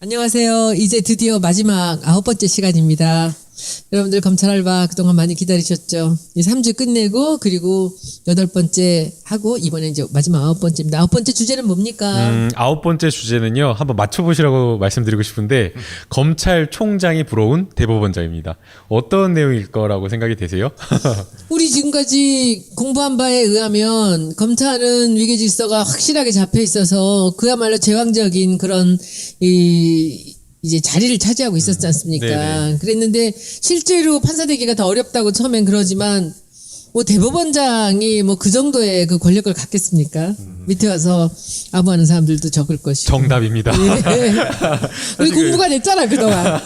안녕하세요. 이제 드디어 마지막 9번째 시간입니다. 여러분들 검찰 알바 그동안 많이 기다리셨죠? 이 3주 끝내고 그리고 8번째 하고 이번에 이제 마지막 9번째입니다. 9번째 주제는 뭡니까? 9번째 주제는요. 한번 맞춰보시라고 말씀드리고 싶은데 검찰총장이 부러운 대법원장입니다. 어떤 내용일 거라고 생각이 되세요? 우리 지금까지 공부한 바에 의하면 검찰은 위계 질서가 확실하게 잡혀 있어서 그야말로 제왕적인 그런 이제 자리를 차지하고 있었지 않습니까? 네네. 그랬는데 실제로 판사 되기가 더 어렵다고 처음엔 그러지만 뭐 대법원장이 뭐 그 정도의 그 권력을 갖겠습니까? 밑에 와서 아부하는 사람들도 적을 것이고. 정답입니다. 예. 우리 공부가 됐잖아 그동안.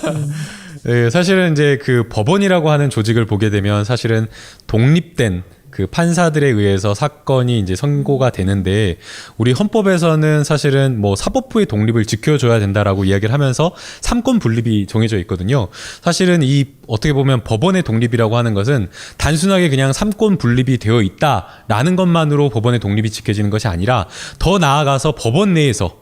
네, 사실은 이제 그 법원이라고 하는 조직을 보게 되면 사실은 독립된 그 판사들에 의해서 사건이 이제 선고가 되는데 우리 헌법에서는 사실은 뭐 사법부의 독립을 지켜줘야 된다라고 이야기를 하면서 삼권 분립이 정해져 있거든요. 사실은 이 어떻게 보면 법원의 독립이라고 하는 것은 단순하게 그냥 삼권 분립이 되어 있다라는 것만으로 법원의 독립이 지켜지는 것이 아니라 더 나아가서 법원 내에서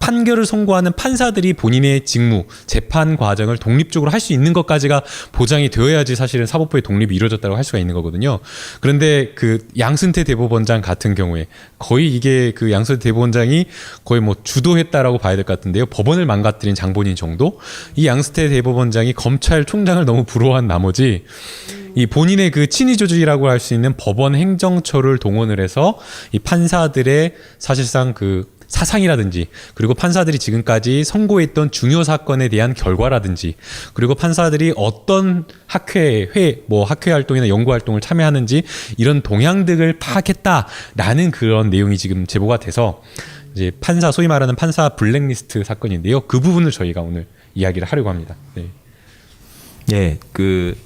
판결을 선고하는 판사들이 본인의 직무, 재판 과정을 독립적으로 할 수 있는 것까지가 보장이 되어야지 사실은 사법부의 독립이 이루어졌다고 할 수가 있는 거거든요. 그런데 그 양승태 대법원장 같은 경우에 거의 이게 그 양승태 대법원장이 거의 뭐 주도했다라고 봐야 될 것 같은데요. 법원을 망가뜨린 장본인 정도? 이 양승태 대법원장이 검찰총장을 너무 부러워한 나머지 이 본인의 그 친위 조직이라고 할 수 있는 법원 행정처를 동원을 해서 이 판사들의 사실상 그 사상이라든지 그리고 판사들이 지금까지 선고했던 중요 사건에 대한 결과라든지 그리고 판사들이 어떤 학회 활동이나 연구 활동을 참여하는지 이런 동향들을 파악했다라는 그런 내용이 지금 제보가 돼서 이제 판사 소위 말하는 판사 블랙리스트 사건인데요. 그 부분을 저희가 오늘 이야기를 하려고 합니다. 네. 예, 그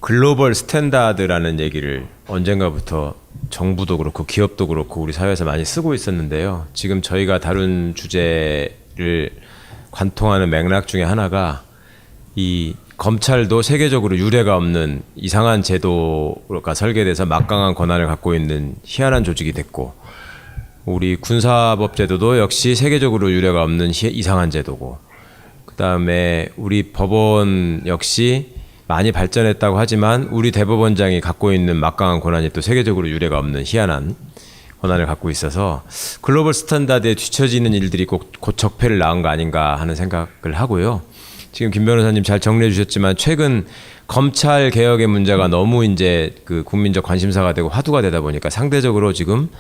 글로벌 스탠다드라는 얘기를 언젠가부터 정부도 그렇고 기업도 그렇고 우리 사회에서 많이 쓰고 있었는데요. 지금 저희가 다룬 주제를 관통하는 맥락 중에 하나가 이 검찰도 세계적으로 유례가 없는 이상한 제도가 설계돼서 막강한 권한을 갖고 있는 희한한 조직이 됐고 우리 군사법 제도도 역시 세계적으로 유례가 없는 이상한 제도고 그다음에 우리 법원 역시 많이 발전했다고 하지만 우리 대법원장이 갖고 있는 막강한 권한이 또 세계적으로 유례가 없는 희한한 권한을 갖고 있어서 글로벌 스탠다드에 뒤처지는 일들이 곧 적폐를 낳은 거 아닌가 하는 생각을 하고요. 지금 김 변호사님 잘 정리해 주셨지만 최근 검찰 개혁의 문제가 너무 이제 그 국민적 관심사가 되고 화두가 되다 보니까 상대적으로 지금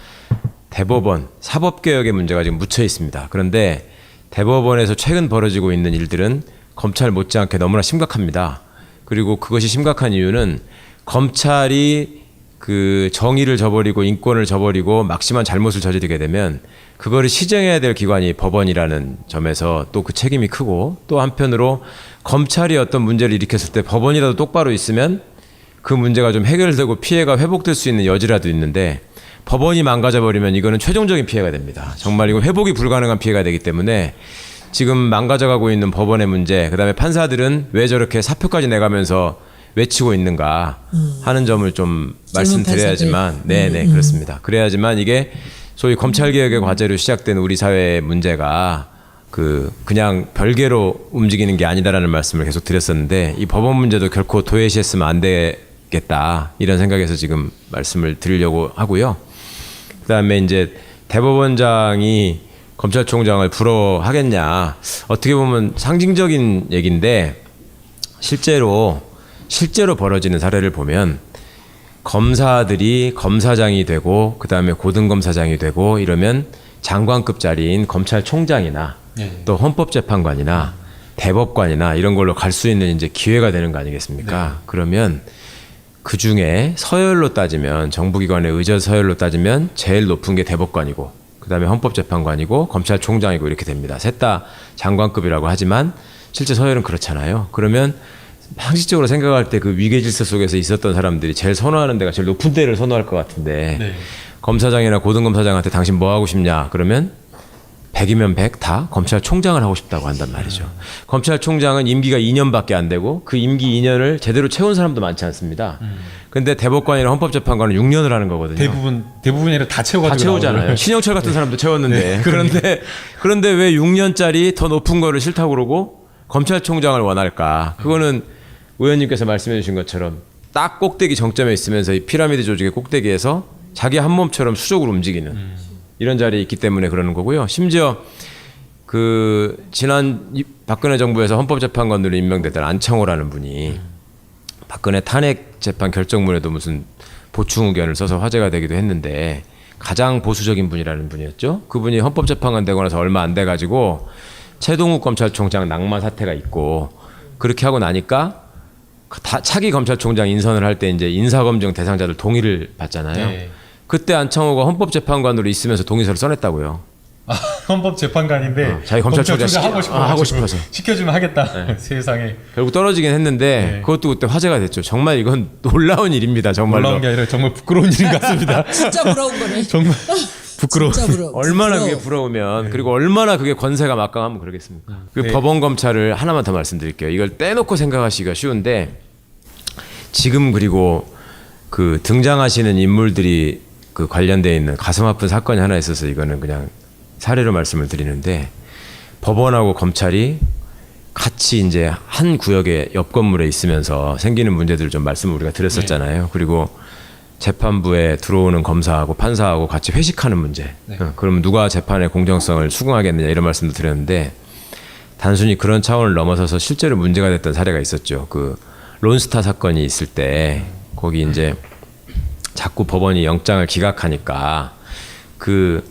대법원 사법 개혁의 문제가 지금 묻혀 있습니다. 그런데 대법원에서 최근 벌어지고 있는 일들은 검찰 못지않게 너무나 심각합니다. 그리고 그것이 심각한 이유는 검찰이 그 정의를 저버리고 인권을 저버리고 막심한 잘못을 저지르게 되면 그거를 시정해야 될 기관이 법원이라는 점에서 또 그 책임이 크고 또 한편으로 검찰이 어떤 문제를 일으켰을 때 법원이라도 똑바로 있으면 그 문제가 좀 해결되고 피해가 회복될 수 있는 여지라도 있는데 법원이 망가져버리면 이거는 최종적인 피해가 됩니다. 정말 이거 회복이 불가능한 피해가 되기 때문에 지금 망가져가고 있는 법원의 문제, 그다음에 판사들은 왜 저렇게 사표까지 내가면서 외치고 있는가 하는 점을 좀 말씀드려야지만, 네네 그렇습니다. 그래야지만 이게 소위 검찰개혁의 과제로 시작된 우리 사회의 문제가 그냥 별개로 움직이는 게 아니다라는 말씀을 계속 드렸었는데 이 법원 문제도 결코 도외시했으면 안 되겠다 이런 생각에서 지금 말씀을 드리려고 하고요. 그다음에 이제 대법원장이 검찰총장을 부러워하겠냐. 어떻게 보면 상징적인 얘기인데 실제로 벌어지는 사례를 보면 검사들이 검사장이 되고 그다음에 고등검사장이 되고 이러면 장관급 자리인 검찰총장이나 또 헌법재판관이나 대법관이나 이런 걸로 갈 수 있는 이제 기회가 되는 거 아니겠습니까? 네. 그러면 그 중에 서열로 따지면 정부기관의 의저 서열로 따지면 제일 높은 게 대법관이고 그다음에 헌법재판관이고 검찰총장이고 이렇게 됩니다. 셋 다 장관급이라고 하지만 실제 서열은 그렇잖아요. 그러면 상식적으로 생각할 때 그 위계질서 속에서 있었던 사람들이 제일 선호하는 데가 제일 높은 데를 선호할 것 같은데 네. 검사장이나 고등검사장한테 당신 뭐 하고 싶냐 그러면 100이면 100 다 검찰총장을 하고 싶다고 한단 말이죠. 검찰총장은 임기가 2년밖에 안 되고 그 임기 2년을 제대로 채운 사람도 많지 않습니다. 근데 대법관이나 헌법재판관은 6년을 하는 거거든요. 대부분이 아니라 다 채워가지고 다 채우잖아요. 나오는. 신영철 같은 사람도 채웠는데 그런데 왜 6년짜리 더 높은 거를 싫다고 그러고 검찰총장을 원할까? 그거는 의원님께서 말씀해 주신 것처럼 딱 꼭대기 정점에 있으면서 이 피라미드 조직의 꼭대기에서 자기 한 몸처럼 수적으로 움직이는 이런 자리에 있기 때문에 그러는 거고요. 심지어 그 지난 박근혜 정부에서 헌법재판관으로 임명됐던 안창호라는 분이 박근혜 탄핵 재판 결정문에도 무슨 보충 의견을 써서 화제가 되기도 했는데 가장 보수적인 분이라는 분이었죠. 그분이 헌법재판관 되고 나서 얼마 안 돼 가지고 최동욱 검찰총장 낙마 사태가 있고 그렇게 하고 나니까 차기 검찰총장 인선을 할 때 이제 인사검증 대상자들 동의를 받잖아요. 네. 그때 안창호가 헌법재판관으로 있으면서 동의서를 써냈다고요. 헌법재판관인데 자기 검찰총장 하고 싶어서 시켜주면 하겠다. 세상에. 결국 떨어지긴 했는데 네. 그것도 그때 화제가 됐죠. 정말 이건 놀라운 일입니다. 정말로. 놀라운 게 아니라 정말 부끄러운 일 같습니다. 진짜 부러운 거네. 정말 부끄러워. 진짜 얼마나 그게 부러우면 그리고 얼마나 그게 권세가 막강하면 그러겠습니까? 그 네. 법원 검찰을 하나만 더 말씀드릴게요. 이걸 떼놓고 생각하시기가 쉬운데 지금 그리고 그 등장하시는 인물들이 그 관련돼 있는 가슴 아픈 사건이 하나 있어서 이거는 그냥 사례로 말씀을 드리는데 법원하고 검찰이 같이 이제 한 구역의 옆 건물에 있으면서 생기는 문제들을 좀 말씀을 우리가 드렸었잖아요. 그리고 재판부에 들어오는 검사하고 판사하고 같이 회식하는 문제. 그러면 누가 재판의 공정성을 수긍하겠느냐 이런 말씀도 드렸는데 단순히 그런 차원을 넘어서서 실제로 문제가 됐던 사례가 있었죠. 그 론스타 사건이 있을 때 거기 이제 자꾸 법원이 영장을 기각하니까 그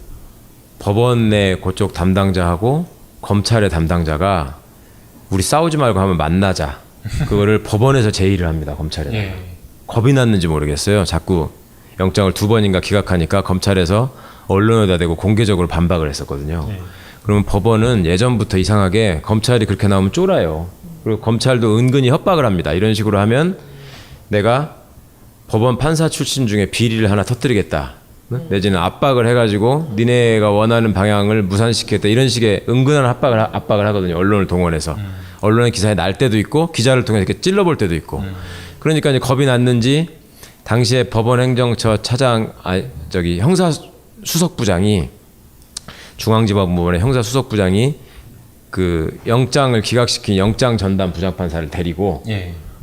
법원 내 그쪽 담당자하고 검찰의 담당자가 우리 싸우지 말고 하면 만나자. 그거를 법원에서 제의를 합니다. 검찰에. 예. 겁이 났는지 모르겠어요. 자꾸 영장을 2번인가 기각하니까 검찰에서 언론에다 대고 공개적으로 반박을 했었거든요. 그러면 법원은 예전부터 이상하게 검찰이 그렇게 나오면 쫄아요. 그리고 검찰도 은근히 협박을 합니다. 이런 식으로 하면 내가 법원 판사 출신 중에 비리를 하나 터뜨리겠다. 내지는 압박을 해가지고 니네가 원하는 방향을 무산시키겠다. 이런 식의 은근한 압박을 하거든요. 언론을 동원해서. 언론의 기사에 날 때도 있고 기자를 통해서 이렇게 찔러볼 때도 있고. 그러니까 이제 겁이 났는지 당시에 법원 행정처 차장 형사 수석부장이 중앙지법법원의 형사 수석부장이 그 영장을 기각시킨 영장 전담 부장판사를 데리고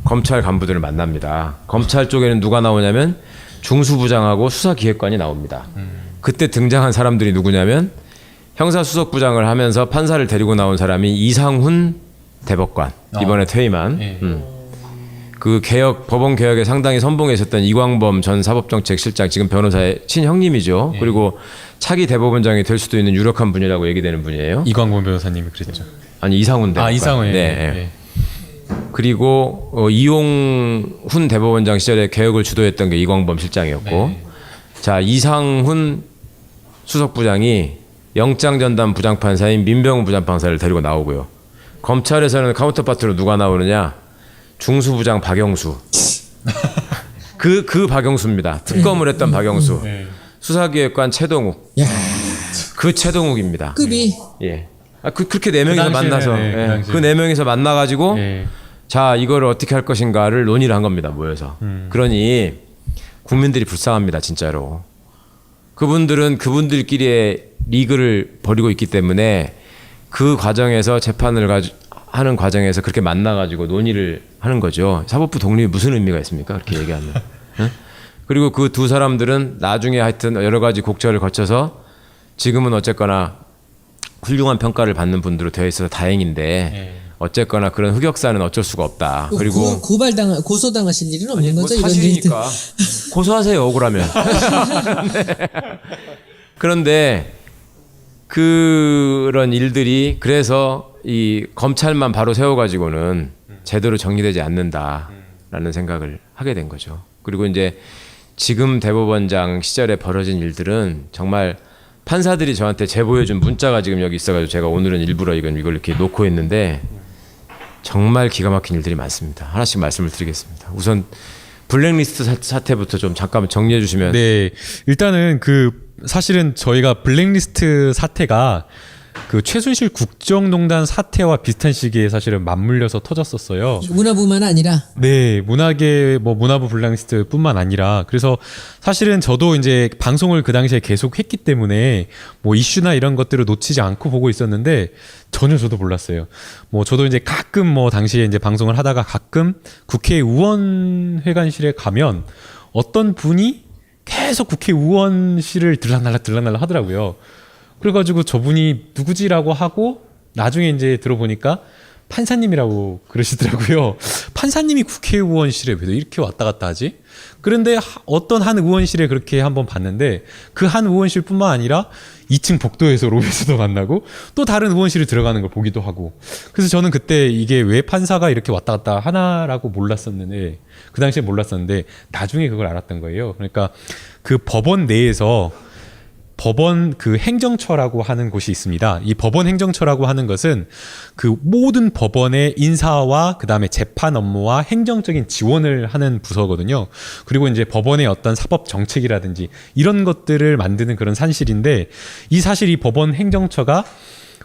검찰 간부들을 만납니다. 검찰 쪽에는 누가 나오냐면 중수부장하고 수사기획관이 나옵니다. 그때 등장한 사람들이 누구냐면 형사수석부장을 하면서 판사를 데리고 나온 사람이 이상훈 대법관, 이번에 퇴임한. 그 법원 개혁에 상당히 선봉에 있었던 이광범 전 사법정책실장, 지금 변호사의 친형님이죠. 그리고 차기 대법원장이 될 수도 있는 유력한 분이라고 얘기되는 분이에요. 이광범 변호사님이 그랬죠. 아니 이상훈 대법관. 이상훈. 네. 그리고 이용훈 대법원장 시절에 개혁을 주도했던 게 이광범 실장이었고, 자 이상훈 수석부장이 영장 전담 부장판사인 민병훈 부장판사를 데리고 나오고요. 검찰에서는 카운터파트로 누가 나오느냐? 중수부장 박영수. 그 박영수입니다. 특검을 했던 박영수. 수사기획관 최동욱. 야, 그 최동욱입니다. 급이 예. 그렇게 네 명이서 당시에는, 만나서 그 당시에. 그 네 명이서 만나가지고 자 이거를 어떻게 할 것인가를 논의를 한 겁니다. 모여서. 그러니 국민들이 불쌍합니다. 진짜로. 그분들은 그분들끼리의 리그를 벌이고 있기 때문에 그 과정에서 재판을 하는 과정에서 그렇게 만나가지고 논의를 하는 거죠. 사법부 독립이 무슨 의미가 있습니까? 그렇게 얘기하면. 응? 그리고 그 두 사람들은 나중에 하여튼 여러 가지 곡절을 거쳐서 지금은 어쨌거나 훌륭한 평가를 받는 분들로 되어 있어서 다행인데 어쨌거나 그런 흑역사는 어쩔 수가 없다. 그리고 고소당하실 일은 없는 거죠? 이런 사실이니까 고소하세요. 억울하면. 그런데 그런 일들이 그래서 이 검찰만 바로 세워가지고는 제대로 정리되지 않는다라는 생각을 하게 된 거죠. 그리고 이제 지금 대법원장 시절에 벌어진 일들은 정말 판사들이 저한테 제보해준 문자가 지금 여기 있어가지고 제가 오늘은 일부러 이걸 이렇게 놓고 있는데 정말 기가 막힌 일들이 많습니다. 하나씩 말씀을 드리겠습니다. 우선 블랙리스트 사태부터 좀 잠깐 정리해 주시면. 네, 일단은 그 사실은 저희가 블랙리스트 사태가 그 최순실 국정농단 사태와 비슷한 시기에 사실은 맞물려서 터졌었어요. 문화부만 아니라 네, 문화계 뭐 문화부 블랙리스트뿐만 아니라 그래서 사실은 저도 이제 방송을 그 당시에 계속 했기 때문에 뭐 이슈나 이런 것들을 놓치지 않고 보고 있었는데 전혀 저도 몰랐어요. 뭐 저도 이제 가끔 뭐 당시에 이제 방송을 하다가 가끔 국회의원회관실에 가면 어떤 분이 계속 국회의원실을 들락날락 하더라고요. 그래가지고 저분이 누구지라고 하고 나중에 이제 들어보니까 판사님이라고 그러시더라고요. 판사님이 국회의원실에 왜 이렇게 왔다 갔다 하지? 그런데 어떤 한 의원실에 그렇게 한번 봤는데 그 한 의원실뿐만 아니라 2층 복도에서 로비에서도 만나고 또 다른 의원실에 들어가는 걸 보기도 하고 그래서 저는 그때 이게 왜 판사가 이렇게 왔다 갔다 하나라고 몰랐었는데 그 당시에 몰랐었는데 나중에 그걸 알았던 거예요. 그러니까 그 법원 내에서 법원 그 행정처라고 하는 곳이 있습니다. 이 법원 행정처라고 하는 것은 그 모든 법원의 인사와 그다음에 재판 업무와 행정적인 지원을 하는 부서거든요. 그리고 이제 법원의 어떤 사법 정책이라든지 이런 것들을 만드는 그런 산실인데 이 사실 이 법원 행정처가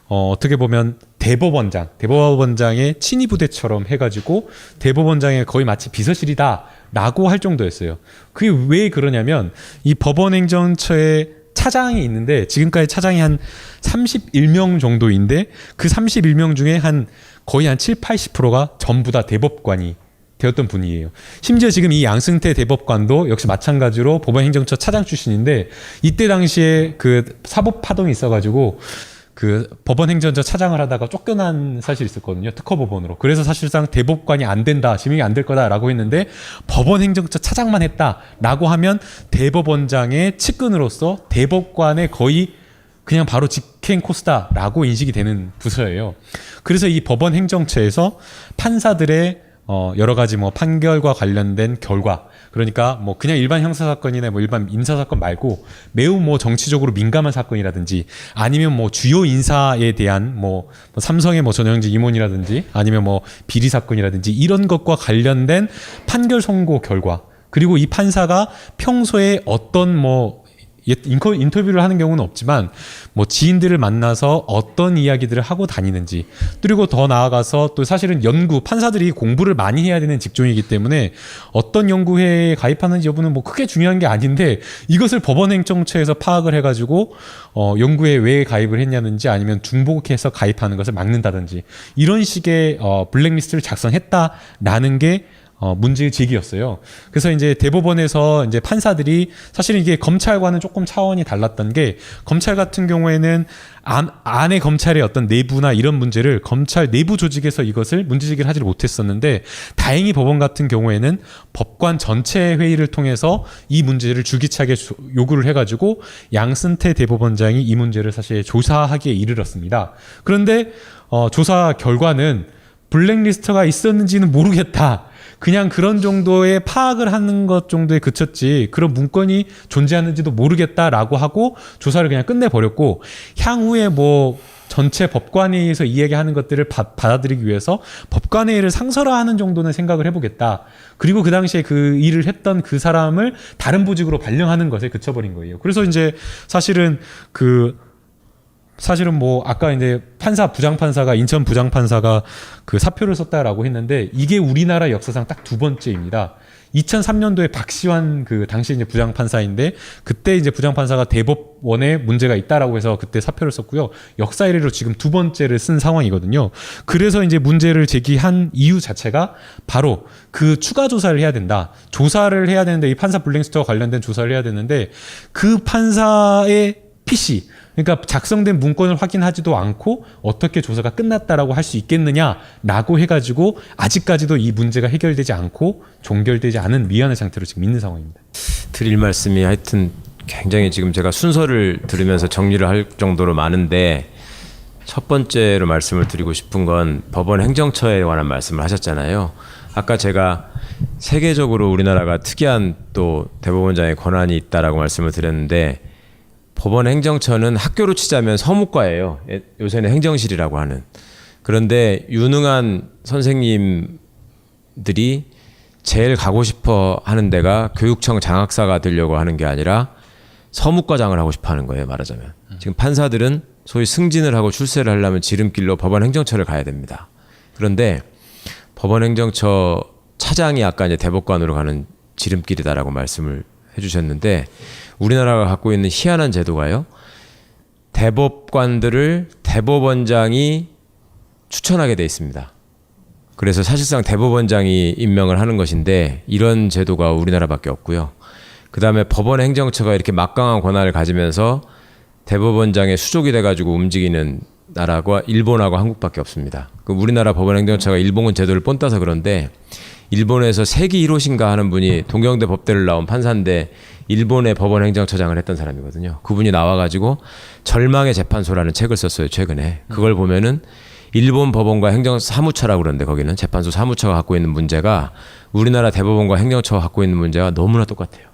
어떻게 보면 대법원장의 친위부대처럼 해가지고 대법원장의 거의 마치 비서실이다라고 할 정도였어요. 그게 왜 그러냐면 이 법원 행정처의 차장이 있는데 지금까지 차장이 한 31명 정도인데 그 31명 중에 한 거의 한 7, 80%가 전부 다 대법관이 되었던 분이에요. 심지어 지금 이 양승태 대법관도 역시 마찬가지로 법원행정처 차장 출신인데 이때 당시에 그 사법 파동이 있어가지고 그 법원행정처 차장을 하다가 쫓겨난 사실이 있었거든요. 특허법원으로. 그래서 사실상 대법관이 안 된다, 지명이 안 될 거다라고 했는데 법원행정처 차장만 했다라고 하면 대법원장의 측근으로서 대법관의 거의 그냥 바로 직행 코스다라고 인식이 되는 부서예요. 그래서 이 법원행정처에서 판사들의 여러 가지 뭐 판결과 관련된 결과 그러니까 뭐 그냥 일반 형사사건이나 뭐 일반 민사사건 말고 매우 뭐 정치적으로 민감한 사건이라든지 아니면 뭐 주요 인사에 대한 뭐 삼성의 뭐 전영직 임원이라든지 아니면 뭐 비리 사건이라든지 이런 것과 관련된 판결 선고 결과 그리고 이 판사가 평소에 어떤 뭐 인터뷰를 하는 경우는 없지만 뭐 지인들을 만나서 어떤 이야기들을 하고 다니는지 그리고 더 나아가서 또 사실은 판사들이 공부를 많이 해야 되는 직종이기 때문에 어떤 연구회에 가입하는지 여부는 뭐 크게 중요한 게 아닌데 이것을 법원행정처에서 파악을 해가지고 연구회에 왜 가입을 했냐든지 아니면 중복해서 가입하는 것을 막는다든지 이런 식의 블랙리스트를 작성했다라는 게 문제 제기였어요. 그래서 이제 대법원에서 이제 판사들이 사실은 이게 검찰과는 조금 차원이 달랐던 게 검찰 같은 경우에는 안에 검찰의 어떤 내부나 이런 문제를 검찰 내부 조직에서 이것을 문제 제기를 하지 못했었는데 다행히 법원 같은 경우에는 법관 전체 회의를 통해서 이 문제를 줄기차게 요구를 해가지고 양승태 대법원장이 이 문제를 사실 조사하기에 이르렀습니다. 그런데 조사 결과는 블랙리스트가 있었는지는 모르겠다. 그냥 그런 정도의 파악을 하는 것 정도에 그쳤지 그런 문건이 존재하는지도 모르겠다라고 하고 조사를 그냥 끝내버렸고 향후에 뭐 전체 법관회의에서 이야기하는 것들을 받아들이기 위해서 법관회의를 상설화하는 정도는 생각을 해보겠다. 그리고 그 당시에 그 일을 했던 그 사람을 다른 보직으로 발령하는 것에 그쳐버린 거예요. 그래서 이제 사실은 뭐 아까 이제 부장판사가 인천 부장판사가 그 사표를 썼다라고 했는데 이게 우리나라 역사상 딱 두 번째입니다. 2003년도에 박시환 그 당시 이제 부장판사인데 그때 이제 부장판사가 대법원에 문제가 있다라고 해서 그때 사표를 썼고요. 역사 이래로 지금 두 번째를 쓴 상황이거든요. 그래서 이제 문제를 제기한 이유 자체가 바로 그 추가 조사를 해야 된다. 조사를 해야 되는데 이 판사 블랙리스트와 관련된 조사를 해야 되는데 그 판사의 PC 그러니까 작성된 문건을 확인하지도 않고 어떻게 조사가 끝났다라고 할 수 있겠느냐라고 해가지고 아직까지도 이 문제가 해결되지 않고 종결되지 않은 미안한 상태로 지금 있는 상황입니다. 드릴 말씀이 하여튼 굉장히 지금 제가 순서를 들으면서 정리를 할 정도로 많은데 첫 번째로 말씀을 드리고 싶은 건 법원 행정처에 관한 말씀을 하셨잖아요. 아까 제가 세계적으로 우리나라가 특이한 또 대법원장의 권한이 있다라고 말씀을 드렸는데 법원 행정처는 학교로 치자면 서무과예요. 요새는 행정실이라고 하는. 그런데 유능한 선생님들이 제일 가고 싶어 하는 데가 교육청 장학사가 되려고 하는 게 아니라 서무과장을 하고 싶어 하는 거예요, 말하자면. 지금 판사들은 소위 승진을 하고 출세를 하려면 지름길로 법원 행정처를 가야 됩니다. 그런데 법원 행정처 차장이 아까 이제 대법관으로 가는 지름길이다라고 말씀을 해주셨는데, 우리나라가 갖고 있는 희한한 제도가요, 대법관들을 대법원장이 추천하게 돼 있습니다. 그래서 사실상 대법원장이 임명을 하는 것인데, 이런 제도가 우리나라밖에 없고요. 그 다음에 법원 행정처가 이렇게 막강한 권한을 가지면서 대법원장의 수족이 돼가지고 움직이는 나라가 일본하고 한국밖에 없습니다. 그 우리나라 법원 행정처가 일본 제도를 본따서 그런데, 일본에서 세기 히로신가 하는 분이 동경대 법대를 나온 판사인데 일본의 법원 행정처장을 했던 사람이거든요. 그분이 나와가지고 절망의 재판소라는 책을 썼어요, 최근에. 그걸 보면은 일본 법원과 행정사무처라고 그러는데, 거기는 재판소 사무처가 갖고 있는 문제가 우리나라 대법원과 행정처가 갖고 있는 문제가 너무나 똑같아요.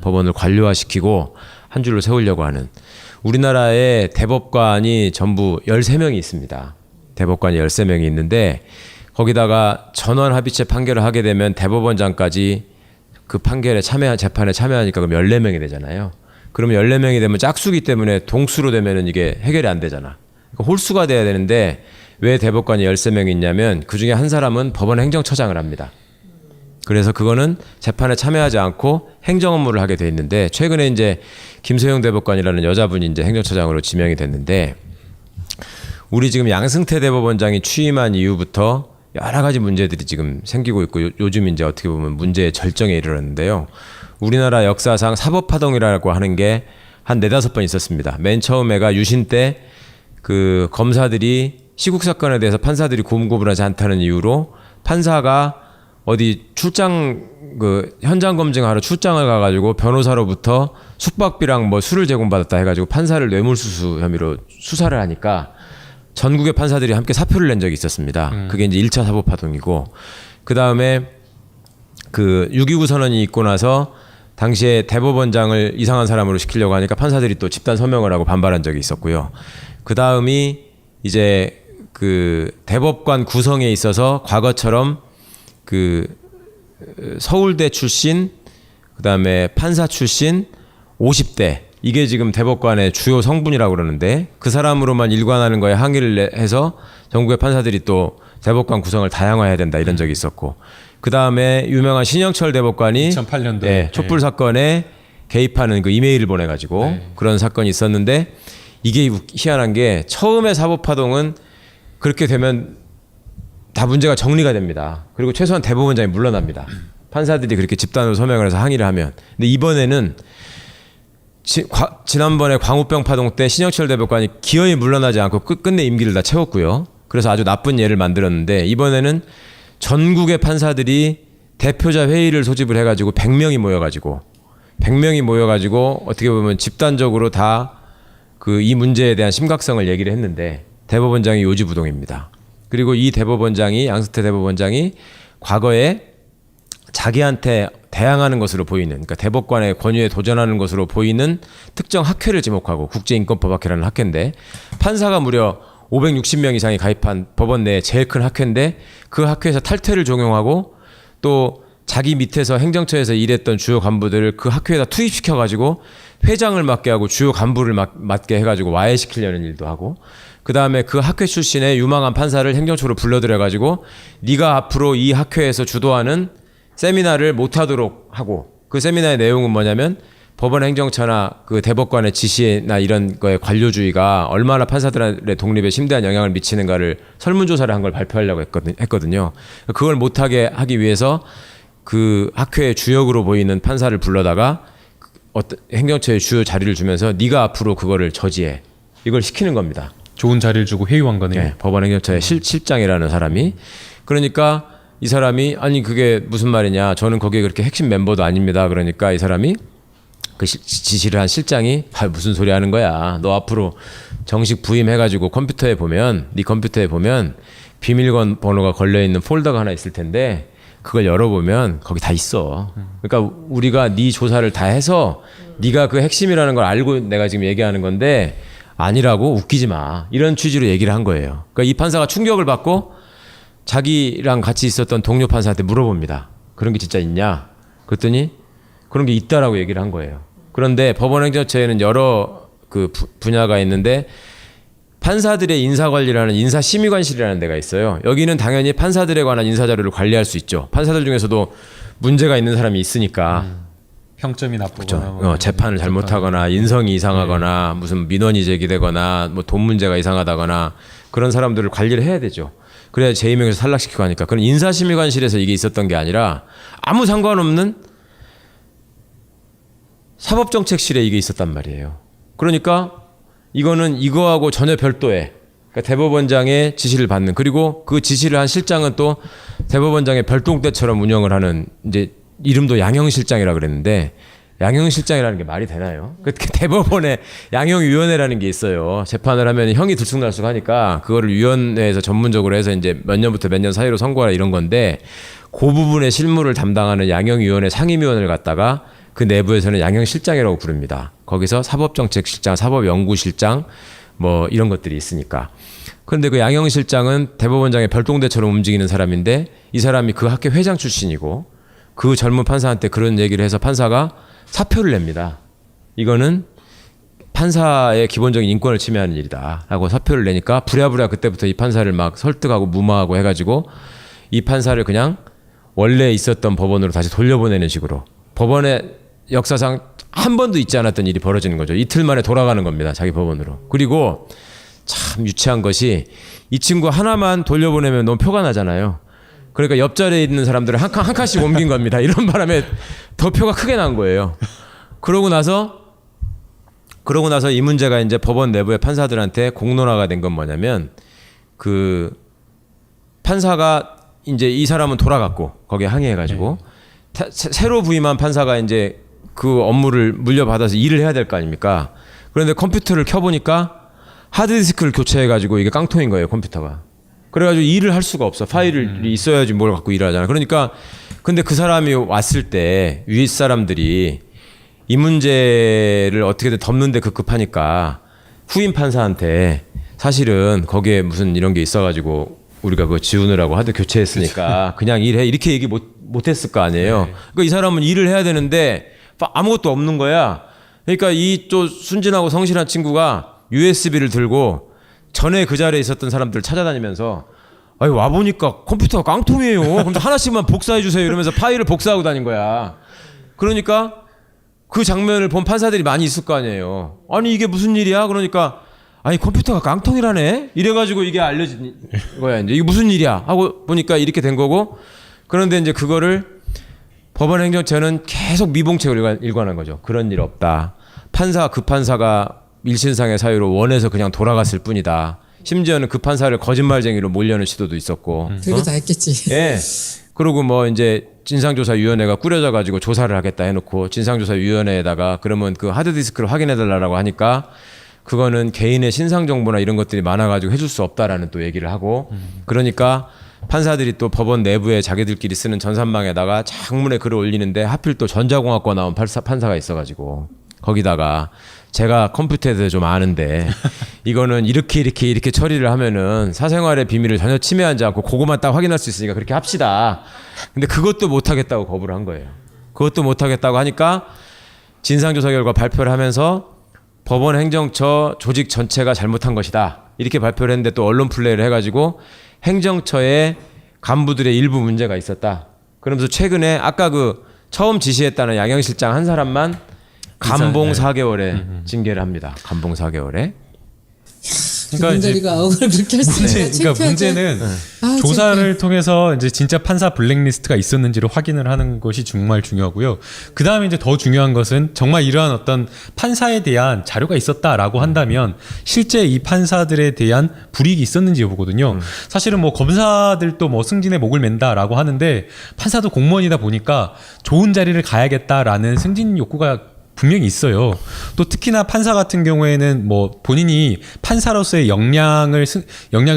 법원을 관료화시키고 한 줄로 세우려고 하는. 우리나라의 대법관이 전부 13명이 있습니다. 대법관이 13명이 있는데, 거기다가 전원 합의체 판결을 하게 되면 대법원장까지 그 판결에 재판에 참여하니까 그럼 14명이 되잖아요. 그러면 14명이 되면 짝수기 때문에 동수로 되면은 이게 해결이 안 되잖아. 그러니까 홀수가 돼야 되는데, 왜 대법관이 13명이 있냐면 그 중에 한 사람은 법원 행정처장을 합니다. 그래서 그거는 재판에 참여하지 않고 행정 업무를 하게 돼 있는데, 최근에 이제 김소영 대법관이라는 여자분이 이제 행정처장으로 지명이 됐는데, 우리 지금 양승태 대법원장이 취임한 이후부터 여러 가지 문제들이 지금 생기고 있고, 요즘 이제 어떻게 보면 문제의 절정에 이르렀는데요. 우리나라 역사상 사법파동이라고 하는 게 한 4-5번 있었습니다. 맨 처음에가 유신 때 그 검사들이 시국 사건에 대해서 판사들이 고분고분하지 않다는 이유로 판사가 어디 현장 검증하러 출장을 가가지고 변호사로부터 숙박비랑 뭐 술을 제공받았다 해가지고 판사를 뇌물수수 혐의로 수사를 하니까 전국의 판사들이 함께 사표를 낸 적이 있었습니다. 그게 이제 1차 사법파동이고, 그 다음에 그 6.29 선언이 있고 나서 당시에 대법원장을 이상한 사람으로 시키려고 하니까 판사들이 또 집단 서명을 하고 반발한 적이 있었고요. 그 다음이 이제 그 대법관 구성에 있어서 과거처럼 그 서울대 출신, 그 다음에 판사 출신 50대, 이게 지금 대법관의 주요 성분이라고 그러는데, 그 사람으로만 일관하는 거에 항의를 해서 전국의 판사들이 또 대법관 구성을 다양화해야 된다 이런 적이 있었고, 그 다음에 유명한 신영철 대법관이 2008년도에 촛불 사건에 개입하는 그 이메일을 보내가지고 그런 사건이 있었는데, 이게 희한한 게 처음에 사법파동은 그렇게 되면 다 문제가 정리가 됩니다. 그리고 최소한 대법원장이 물러납니다. 판사들이 그렇게 집단으로 서명을 해서 항의를 하면. 근데 이번에는 지난번에 광우병 파동 때 신영철 대법관이 기어이 물러나지 않고 끝내 임기를 다 채웠고요. 그래서 아주 나쁜 예를 만들었는데, 이번에는 전국의 판사들이 대표자 회의를 소집을 해가지고 100명이 모여가지고 어떻게 보면 집단적으로 다 그 이 문제에 대한 심각성을 얘기를 했는데, 대법원장이 요지부동입니다. 그리고 이 대법원장이, 양승태 대법원장이 과거에 자기한테 대항하는 것으로 보이는, 그러니까 대법관의 권위에 도전하는 것으로 보이는 특정 학회를 지목하고, 국제인권법학회라는 학회인데 판사가 무려 560명 이상이 가입한 법원 내 제일 큰 학회인데, 그 학회에서 탈퇴를 종용하고 또 자기 밑에서 행정처에서 일했던 주요 간부들을 그 학회에다 투입시켜가지고 회장을 맡게 하고 주요 간부를 맡게 해가지고 와해시키려는 일도 하고, 그 다음에 그 학회 출신의 유망한 판사를 행정처로 불러들여가지고 네가 앞으로 이 학회에서 주도하는 세미나를 못하도록 하고, 그 세미나의 내용은 뭐냐면 법원 행정처나 그 대법관의 지시나 이런 거에 관료주의가 얼마나 판사들의 독립에 심대한 영향을 미치는가를 설문조사를 한 걸 발표하려고 했거든요. 그걸 못하게 하기 위해서 그 학회의 주역으로 보이는 판사를 불러다가 행정처의 주요 자리를 주면서 네가 앞으로 그거를 저지해, 이걸 시키는 겁니다. 좋은 자리를 주고 회유한 거네요. 네, 법원 행정처의 실장이라는 사람이. 그러니까 이 사람이 아니 그게 무슨 말이냐, 저는 거기에 그렇게 핵심 멤버도 아닙니다. 그러니까 이 사람이 그 지시를 한 실장이 무슨 소리 하는 거야, 너 앞으로 정식 부임해가지고 네 컴퓨터에 보면 비밀번호가 걸려있는 폴더가 하나 있을 텐데 그걸 열어보면 거기 다 있어. 그러니까 우리가 네 조사를 다 해서 네가 그 핵심이라는 걸 알고 내가 지금 얘기하는 건데 아니라고, 웃기지 마, 이런 취지로 얘기를 한 거예요. 그러니까 이 판사가 충격을 받고 자기랑 같이 있었던 동료 판사한테 물어봅니다. 그런 게 진짜 있냐? 그랬더니 그런 게 있다라고 얘기를 한 거예요. 그런데 법원 행정처에는 여러 그 분야가 있는데 판사들의 인사관리라는 인사심의관실이라는 데가 있어요. 여기는 당연히 판사들에 관한 인사자료를 관리할 수 있죠. 판사들 중에서도 문제가 있는 사람이 있으니까 평점이 나쁘거나 그렇죠. 뭐 재판을 잘못하거나 인성이 이상하거나 무슨 민원이 제기되거나 뭐 돈 문제가 이상하다거나 그런 사람들을 관리를 해야 되죠. 그래야 재임용에서 탈락시키고 하니까. 그런 인사심의관실에서 이게 있었던 게 아니라 아무 상관없는 사법정책실에 이게 있었단 말이에요. 그러니까 이거는 이거하고 전혀 별도의, 그러니까 대법원장의 지시를 받는, 그리고 그 지시를 한 실장은 또 대법원장의 별동대처럼 운영을 하는, 이제 이름도 양형실장이라 그랬는데 양형실장이라는 게 말이 되나요? 그 대법원에 양형위원회라는 게 있어요. 재판을 하면 형이 들쑥날쑥 하니까 그거를 위원회에서 전문적으로 해서 이제 몇 년부터 몇 년 사이로 선고하라 이런 건데, 그 부분의 실무를 담당하는 양형위원회 상임위원을 갖다가 그 내부에서는 양형실장이라고 부릅니다. 거기서 사법정책실장, 사법연구실장 뭐 이런 것들이 있으니까. 그런데 그 양형실장은 대법원장의 별동대처럼 움직이는 사람인데, 이 사람이 그 학교 회장 출신이고 그 젊은 판사한테 그런 얘기를 해서 판사가 사표를 냅니다. 이거는 판사의 기본적인 인권을 침해하는 일이다 라고 사표를 내니까 부랴부랴 그때부터 이 판사를 막 설득하고 무마하고 해가지고 이 판사를 그냥 원래 있었던 법원으로 다시 돌려보내는 식으로, 법원의 역사상 한 번도 있지 않았던 일이 벌어지는 거죠. 이틀 만에 돌아가는 겁니다. 자기 법원으로. 그리고 참 유치한 것이, 이 친구 하나만 돌려보내면 너무 표가 나잖아요. 그러니까 옆자리에 있는 사람들을 한 칸씩 옮긴 겁니다. 이런 바람에 더 표가 크게 난 거예요. 그러고 나서 이 문제가 이제 법원 내부의 판사들한테 공론화가 된 건 뭐냐면, 그 판사가 이제 이 사람은 돌아갔고 거기에 항의해가지고 새로 부임한 판사가 이제 그 업무를 물려받아서 일을 해야 될 거 아닙니까? 그런데 컴퓨터를 켜보니까 하드디스크를 교체해가지고 이게 깡통인 거예요, 컴퓨터가. 그래가지고 일을 할 수가 없어. 파일이 있어야지 뭘 갖고 일을 하잖아. 그러니까 근데 그 사람이 왔을 때 윗 사람들이 이 문제를 어떻게든 덮는데 급급하니까 후임 판사한테 사실은 거기에 무슨 이런 게 있어가지고 우리가 그거 지우느라고 하드 교체했으니까 그냥 일해, 이렇게 얘기 못했을 거 아니에요. 네. 그러니까 이 사람은 일을 해야 되는데 아무것도 없는 거야. 그러니까 이 또 순진하고 성실한 친구가 USB를 들고 전에 그 자리에 있었던 사람들을 찾아다니면서, 아니 와보니까 컴퓨터가 깡통이에요. 그럼 하나씩만 복사해 주세요 이러면서 파일을 복사하고 다닌 거야. 그러니까 그 장면을 본 판사들이 많이 있을 거 아니에요. 아니 이게 무슨 일이야? 그러니까 아니 컴퓨터가 깡통이라네? 이래가지고 이게 알려진 거야. 이제 이게 무슨 일이야? 하고 보니까 이렇게 된 거고. 그런데 이제 그거를 법원행정처는 계속 미봉책을 일관한 거죠. 그런 일 없다. 그 판사가 일신상의 사유로 원해서 그냥 돌아갔을 뿐이다. 심지어는 그 판사를 거짓말쟁이로 몰려는 시도도 있었고. 별거 다 했겠지. 예. 그리고 뭐 이제 진상조사위원회가 꾸려져 가지고 조사를 하겠다 해놓고 진상조사위원회에다가 그러면 그 하드디스크를 확인해달라고 하니까 그거는 개인의 신상 정보나 이런 것들이 많아가지고 해줄 수 없다라는 또 얘기를 하고. 그러니까 판사들이 또 법원 내부에 자기들끼리 쓰는 전산망에다가 장문의 글을 올리는데 하필 또 전자공학과 나온 판사가 있어가지고 거기다가 제가 컴퓨터에 대해서 좀 아는데 이거는 이렇게 처리를 하면은 사생활의 비밀을 전혀 침해하지 않고 그거만 딱 확인할 수 있으니까 그렇게 합시다. 근데 그것도 못하겠다고 거부를 한 거예요. 그것도 못하겠다고 하니까 진상조사 결과 발표를 하면서 법원 행정처 조직 전체가 잘못한 것이다 이렇게 발표를 했는데, 또 언론 플레이를 해가지고 행정처의 간부들의 일부 문제가 있었다. 그러면서 최근에 아까 그 처음 지시했다는 양형실장 한 사람만 감봉 4개월에 징계를 합니다. 감봉 4개월에. 그러니까 그러니까 억울을 그렇게 할 수 있어요. 그러니까 문제는 조사를 통해서 이제 진짜 판사 블랙리스트가 있었는지를 확인을 하는 것이 정말 중요하고요. 그 다음에 이제 더 중요한 것은 정말 이러한 어떤 판사에 대한 자료가 있었다라고 한다면 실제 이 판사들에 대한 불이익이 있었는지 여부거든요. 사실은 뭐 검사들도 뭐 승진의 목을 맨다라고 하는데 판사도 공무원이다 보니까 좋은 자리를 가야겠다라는 승진 욕구가 분명히 있어요. 또 특히나 판사 같은 경우에는 뭐 본인이 판사로서의 역량을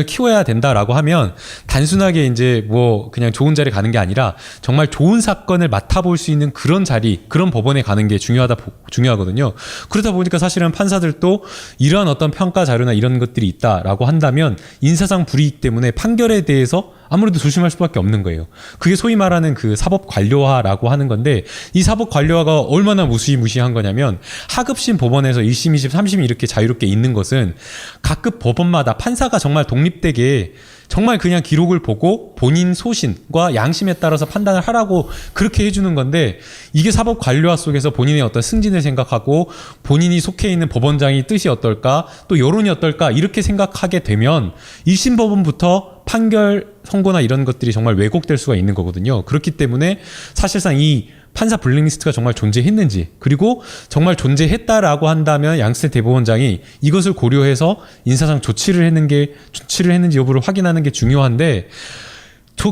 키워야 된다라고 하면 단순하게 이제 뭐 그냥 좋은 자리 가는 게 아니라 정말 좋은 사건을 맡아볼 수 있는 그런 자리, 그런 법원에 가는 게 중요하거든요. 그러다 보니까 사실은 판사들도 이러한 어떤 평가 자료나 이런 것들이 있다라고 한다면 인사상 불이익 때문에 판결에 대해서 아무래도 조심할 수밖에 없는 거예요. 그게 소위 말하는 그 사법 관료화라고 하는 건데 이 사법 관료화가 얼마나 무시무시한 거냐면 하급심 법원에서 1심, 2심, 3심이 이렇게 자유롭게 있는 것은 각급 법원마다 판사가 정말 독립되게 정말 그냥 기록을 보고 본인 소신과 양심에 따라서 판단을 하라고 그렇게 해주는 건데 이게 사법 관료화 속에서 본인의 어떤 승진을 생각하고 본인이 속해 있는 법원장이 뜻이 어떨까 또 여론이 어떨까 이렇게 생각하게 되면 1심 법원부터 판결 선고나 이런 것들이 정말 왜곡될 수가 있는 거거든요. 그렇기 때문에 사실상 이 판사 블랙리스트가 정말 존재했는지 그리고 정말 존재했다라고 한다면 양승태 대법원장이 이것을 고려해서 인사상 조치를 했는지 여부를 확인하는 게 중요한데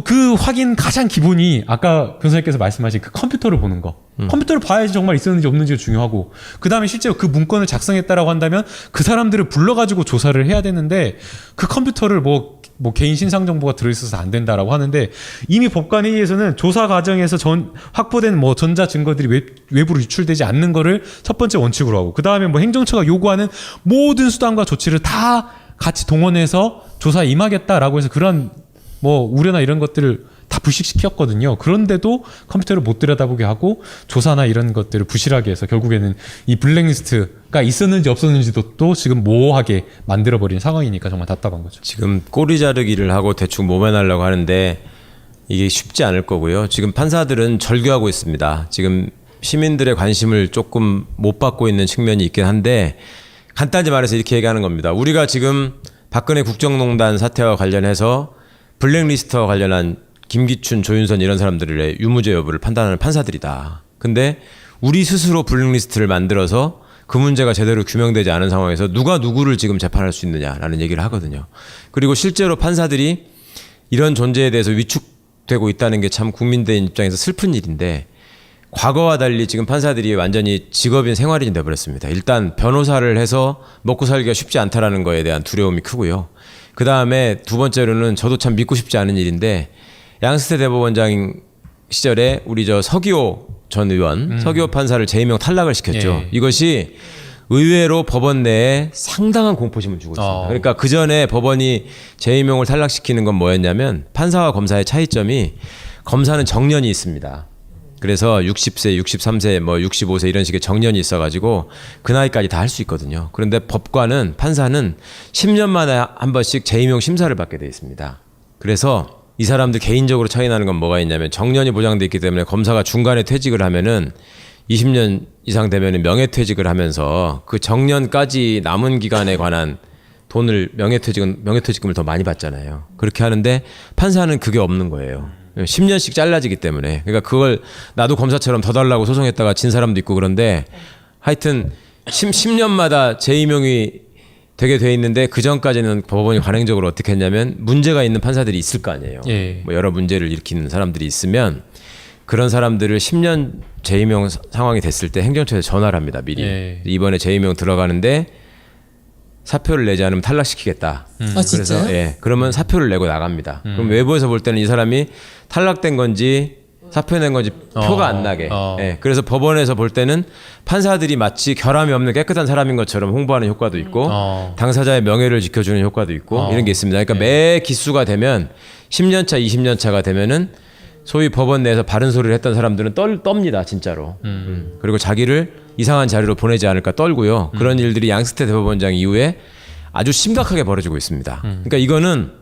그 확인 가장 기본이 아까 변호사님께서 말씀하신 그 컴퓨터를 보는 거. 컴퓨터를 봐야지 정말 있었는지 없는지가 중요하고 그 다음에 실제로 그 문건을 작성했다라고 한다면 그 사람들을 불러가지고 조사를 해야 되는데 그 컴퓨터를 뭐 개인 신상 정보가 들어있어서 안 된다라고 하는데 이미 법관회의에서는 조사 과정에서 확보된 뭐 전자 증거들이 외부로 유출되지 않는 거를 첫 번째 원칙으로 하고 그 다음에 뭐 행정처가 요구하는 모든 수단과 조치를 다 같이 동원해서 조사에 임하겠다라고 해서 그런 뭐 우려나 이런 것들을 다 불식시켰거든요. 그런데도 컴퓨터를 못 들여다보게 하고 조사나 이런 것들을 부실하게 해서 결국에는 이 블랙리스트가 있었는지 없었는지도 또 지금 모호하게 만들어버린 상황이니까 정말 답답한 거죠. 지금 꼬리 자르기를 하고 대충 모면하려고 하는데 이게 쉽지 않을 거고요. 지금 판사들은 절규하고 있습니다. 지금 시민들의 관심을 조금 못 받고 있는 측면이 있긴 한데 간단히 말해서 이렇게 얘기하는 겁니다. 우리가 지금 박근혜 국정농단 사태와 관련해서 블랙리스트와 관련한 김기춘, 조윤선 이런 사람들의 유무죄 여부를 판단하는 판사들이다. 근데 우리 스스로 블랙리스트를 만들어서 그 문제가 제대로 규명되지 않은 상황에서 누가 누구를 지금 재판할 수 있느냐라는 얘기를 하거든요. 그리고 실제로 판사들이 이런 존재에 대해서 위축되고 있다는 게 참 국민들 입장에서 슬픈 일인데 과거와 달리 지금 판사들이 완전히 직업인 생활이 돼버렸습니다. 일단 변호사를 해서 먹고 살기가 쉽지 않다라는 거에 대한 두려움이 크고요. 그 다음에 두 번째로는 저도 참 믿고 싶지 않은 일인데 양승태 대법원장 시절에 우리 저 서기호 전 의원, 서기호 판사를 재임용 탈락을 시켰죠. 예. 이것이 의외로 법원 내에 상당한 공포심을 주고 있습니다. 그러니까 그 전에 법원이 재임용을 탈락시키는 건 뭐였냐면 판사와 검사의 차이점이 검사는 정년이 있습니다. 그래서 60세, 63세, 뭐 65세 이런 식의 정년이 있어가지고 그 나이까지 다 할 수 있거든요. 그런데 법관은 판사는 10년 만에 한 번씩 재임용 심사를 받게 돼 있습니다. 그래서 이 사람들 개인적으로 차이 나는 건 뭐가 있냐면 정년이 보장돼 있기 때문에 검사가 중간에 퇴직을 하면은 20년 이상 되면은 명예퇴직을 하면서 그 정년까지 남은 기간에 관한 돈을 명예퇴직금을 더 많이 받잖아요. 그렇게 하는데 판사는 그게 없는 거예요. 10년씩 잘라지기 때문에. 그러니까 그걸 나도 검사처럼 더 달라고 소송했다가 진 사람도 있고 그런데 하여튼 10년마다 재임용이 되게 돼 있는데 그 전까지는 법원이 관행적으로 어떻게 했냐면 문제가 있는 판사들이 있을 거 아니에요. 예. 뭐 여러 문제를 일으키는 사람들이 있으면 그런 사람들을 10년 재임용 상황이 됐을 때 행정처에서 전화를 합니다. 미리. 예. 이번에 재임용 들어가는데 사표를 내지 않으면 탈락시키겠다. 아, 진짜요? 그래서 예, 그러면 사표를 내고 나갑니다. 그럼 외부에서 볼 때는 이 사람이 탈락된 건지 사표 낸 건지 표가 안 나게. 예, 그래서 법원에서 볼 때는 판사들이 마치 결함이 없는 깨끗한 사람인 것처럼 홍보하는 효과도 있고 당사자의 명예를 지켜주는 효과도 있고 이런 게 있습니다. 그러니까 매 기수가 되면 10년차, 20년차가 되면은 소위 법원 내에서 바른 소리를 했던 사람들은 떱니다, 진짜로. 그리고 자기를 이상한 자리로 보내지 않을까 떨고요. 그런 일들이 양승태 대법원장 이후에 아주 심각하게 벌어지고 있습니다. 그러니까 이거는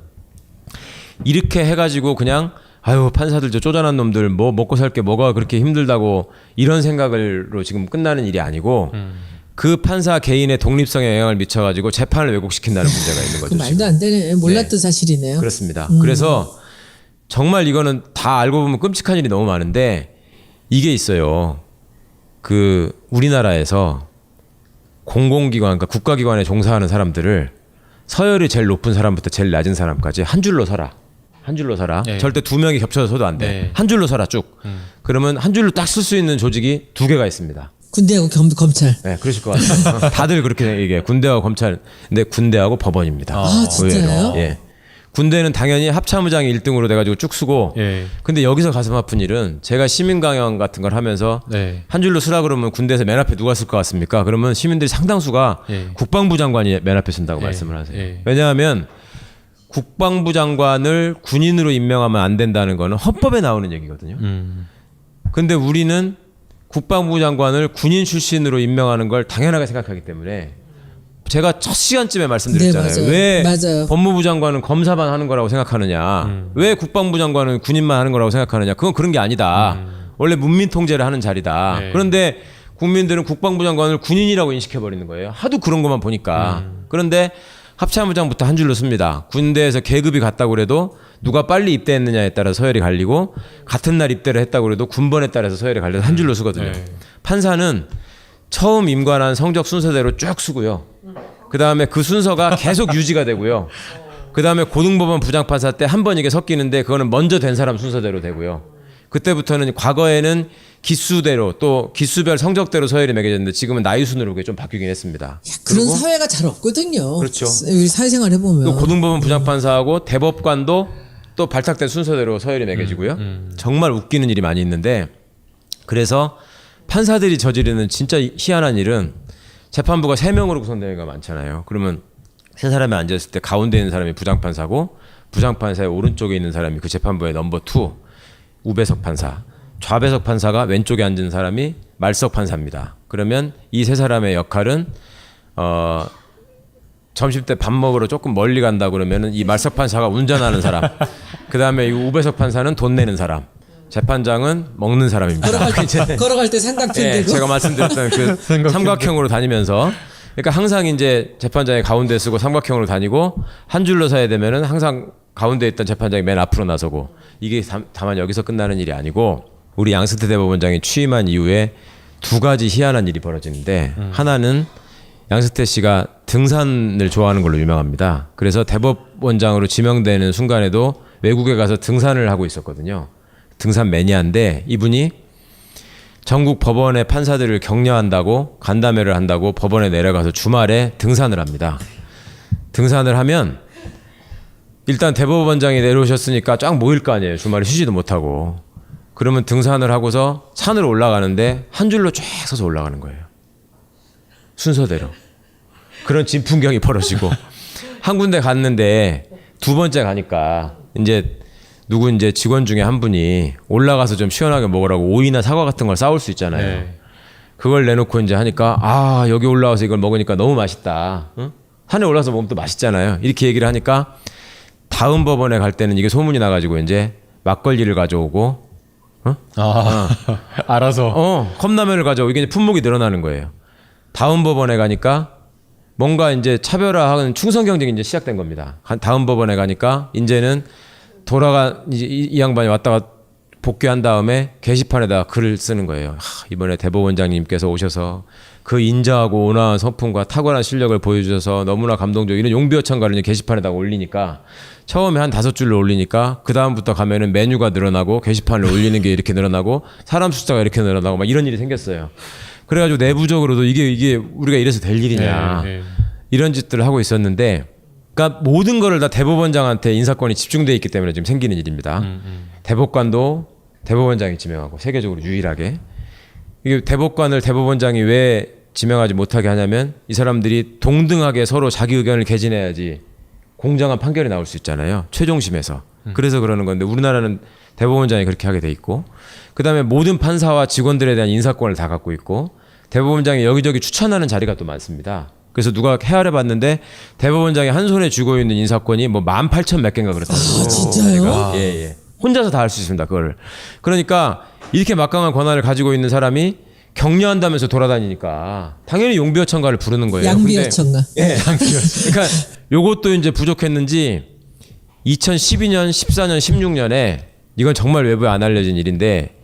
이렇게 해가지고 그냥 아유 판사들 저 쪼잔한 놈들 뭐 먹고 살 게 뭐가 그렇게 힘들다고 이런 생각으로 지금 끝나는 일이 아니고 그 판사 개인의 독립성에 영향을 미쳐가지고 재판을 왜곡시킨다는 문제가 있는 거죠. 말도 안 되네. 몰랐던 사실이네요. 그렇습니다. 그래서 정말 이거는 다 알고 보면 끔찍한 일이 너무 많은데 이게 있어요. 그 우리나라에서 공공기관, 그러니까 국가기관에 종사하는 사람들을 서열이 제일 높은 사람부터 제일 낮은 사람까지 한 줄로 서라. 한 줄로 서라. 네. 절대 두 명이 겹쳐서 서도 안 돼. 네. 한 줄로 서라 쭉. 그러면 한 줄로 딱 쓸 수 있는 조직이 두 개가 있습니다. 군대하고 검찰. 네, 그러실 것 같아요. 다들 그렇게 얘기해요. 군대하고 검찰. 근데 군대하고 법원입니다. 아, 진짜요? 의외로. 예. 군대는 당연히 합참의장이 1등으로 돼가지고 쭉 쓰고 예. 근데 여기서 가슴 아픈 일은 제가 시민강연 같은 걸 하면서 네. 한 줄로 쓰라 그러면 군대에서 맨 앞에 누가 쓸 것 같습니까? 그러면 시민들이 상당수가 예. 국방부 장관이 맨 앞에 쓴다고 예. 말씀을 하세요. 예. 왜냐하면 국방부 장관을 군인으로 임명하면 안 된다는 거는 헌법에 나오는 얘기거든요. 근데 우리는 국방부 장관을 군인 출신으로 임명하는 걸 당연하게 생각하기 때문에 제가 첫 시간쯤에 말씀드렸잖아요. 네, 맞아요. 왜 맞아요. 법무부 장관은 검사만 하는 거라고 생각하느냐. 왜 국방부 장관은 군인만 하는 거라고 생각하느냐. 그건 그런 게 아니다. 원래 문민 통제를 하는 자리다. 네. 그런데 국민들은 국방부 장관을 군인이라고 인식해버리는 거예요. 하도 그런 것만 보니까. 그런데 합참부장부터 한 줄로 씁니다. 군대에서 계급이 같다고 그래도 누가 빨리 입대했느냐에 따라 서열이 갈리고 같은 날 입대를 했다고 그래도 군번에 따라서 서열이 갈려서 한 줄로 쓰거든요. 네. 판사는 처음 임관한 성적 순서대로 쭉 쓰고요. 그 다음에 그 순서가 계속 유지가 되고요. 그 다음에 고등법원 부장판사 때 한 번 이게 섞이는데 그거는 먼저 된 사람 순서대로 되고요. 그때부터는 과거에는 기수대로 또 기수별 성적대로 서열이 매겨졌는데 지금은 나이 순으로 그게 좀 바뀌긴 했습니다. 그런 사회가 잘 없거든요. 그렇죠. 우리 사회생활 해보면. 또 고등법원 부장판사하고 대법관도 또 발탁된 순서대로 서열이 매겨지고요. 정말 웃기는 일이 많이 있는데 그래서 판사들이 저지르는 진짜 희한한 일은 재판부가 3명으로 구성되는 경우가 많잖아요. 그러면 세 사람이 앉아있을 때 가운데 있는 사람이 부장판사고 부장판사의 오른쪽에 있는 사람이 그 재판부의 넘버 2 우배석 판사, 좌배석 판사가 왼쪽에 앉은 사람이 말석 판사입니다. 그러면 이 세 사람의 역할은 점심 때 밥 먹으러 조금 멀리 간다 그러면은 이 말석 판사가 운전하는 사람, 그 다음에 이 우배석 판사는 돈 내는 사람, 재판장은 먹는 사람입니다. 걸어갈 때 삼각편 예, 들고. 제가 말씀드렸던 그 삼각형으로 다니면서, 그러니까 항상 이제 재판장이 가운데 쓰고 삼각형으로 다니고 한 줄로 서야 되면은 항상 가운데 있던 재판장이 맨 앞으로 나서고 이게 다만 여기서 끝나는 일이 아니고 우리 양승태 대법원장이 취임한 이후에 2가지 희한한 일이 벌어지는데 하나는 양승태 씨가 등산을 좋아하는 걸로 유명합니다. 그래서 대법원장으로 지명되는 순간에도 외국에 가서 등산을 하고 있었거든요. 등산 매니아인데 이분이 전국 법원의 판사들을 격려한다고 간담회를 한다고 법원에 내려가서 주말에 등산을 합니다. 등산을 하면 일단 대법원장이 내려오셨으니까 쫙 모일 거 아니에요. 주말에 쉬지도 못하고. 그러면 등산을 하고서 산으로 올라가는데 한 줄로 쫙 서서 올라가는 거예요. 순서대로. 그런 진풍경이 벌어지고 한 군데 갔는데 2번째 가니까 이제 누구 이제 직원 중에 한 분이 올라가서 좀 시원하게 먹으라고 오이나 사과 같은 걸 싸올 수 있잖아요. 네. 그걸 내놓고 이제 하니까 아 여기 올라와서 이걸 먹으니까 너무 맛있다. 응? 산에 올라서 먹으면 또 맛있잖아요. 이렇게 얘기를 하니까 다음 법원에 갈 때는 이게 소문이 나가지고 이제 막걸리를 가져오고 알아서 컵라면을 가져오고 이게 이제 품목이 늘어나는 거예요. 다음 법원에 가니까 뭔가 이제 차별화하는 충성 경쟁이 이제 시작된 겁니다. 다음 법원에 가니까 이제는 이제 이 양반이 왔다가 복귀한 다음에 게시판에다가 글을 쓰는 거예요. 이번에 대법원장님께서 오셔서 그 인자하고 온화한 성품과 탁월한 실력을 보여주셔서 너무나 감동적 이런 용비어천가를 이제 게시판에다가 올리니까 처음에 한 5줄로 올리니까 그 다음부터 가면은 메뉴가 늘어나고 게시판을 올리는 게 이렇게 늘어나고 사람 숫자가 이렇게 늘어나고 막 이런 일이 생겼어요. 그래가지고 내부적으로도 이게 우리가 이래서 될 일이냐 이런 짓들을 하고 있었는데, 그러니까 모든 거를 다 대법원장한테 인사권이 집중돼 있기 때문에 지금 생기는 일입니다. 대법관도 대법원장이 지명하고 세계적으로 유일하게. 이게 대법관을 대법원장이 왜 지명하지 못하게 하냐면 이 사람들이 동등하게 서로 자기 의견을 개진해야지 공정한 판결이 나올 수 있잖아요. 최종심에서. 그래서 그러는 건데 우리나라는 대법원장이 그렇게 하게 돼 있고, 그다음에 모든 판사와 직원들에 대한 인사권을 다 갖고 있고, 대법원장이 여기저기 추천하는 자리가 또 많습니다. 그래서 누가 헤아려 봤는데 대법원장이 한 손에 쥐고 있는 인사권이 뭐 18,000 몇 개인가 그렇다고. 아, 진짜요? 예. 혼자서 다 할 수 있습니다. 그걸. 그러니까 이렇게 막강한 권한을 가지고 있는 사람이 격려한다면서 돌아다니니까 당연히 용비어천가를 부르는 거예요. 양비어천가. 예. 그러니까 요것도 이제 부족했는지 2012년, 14년, 16년에 이건 정말 외부에 안 알려진 일인데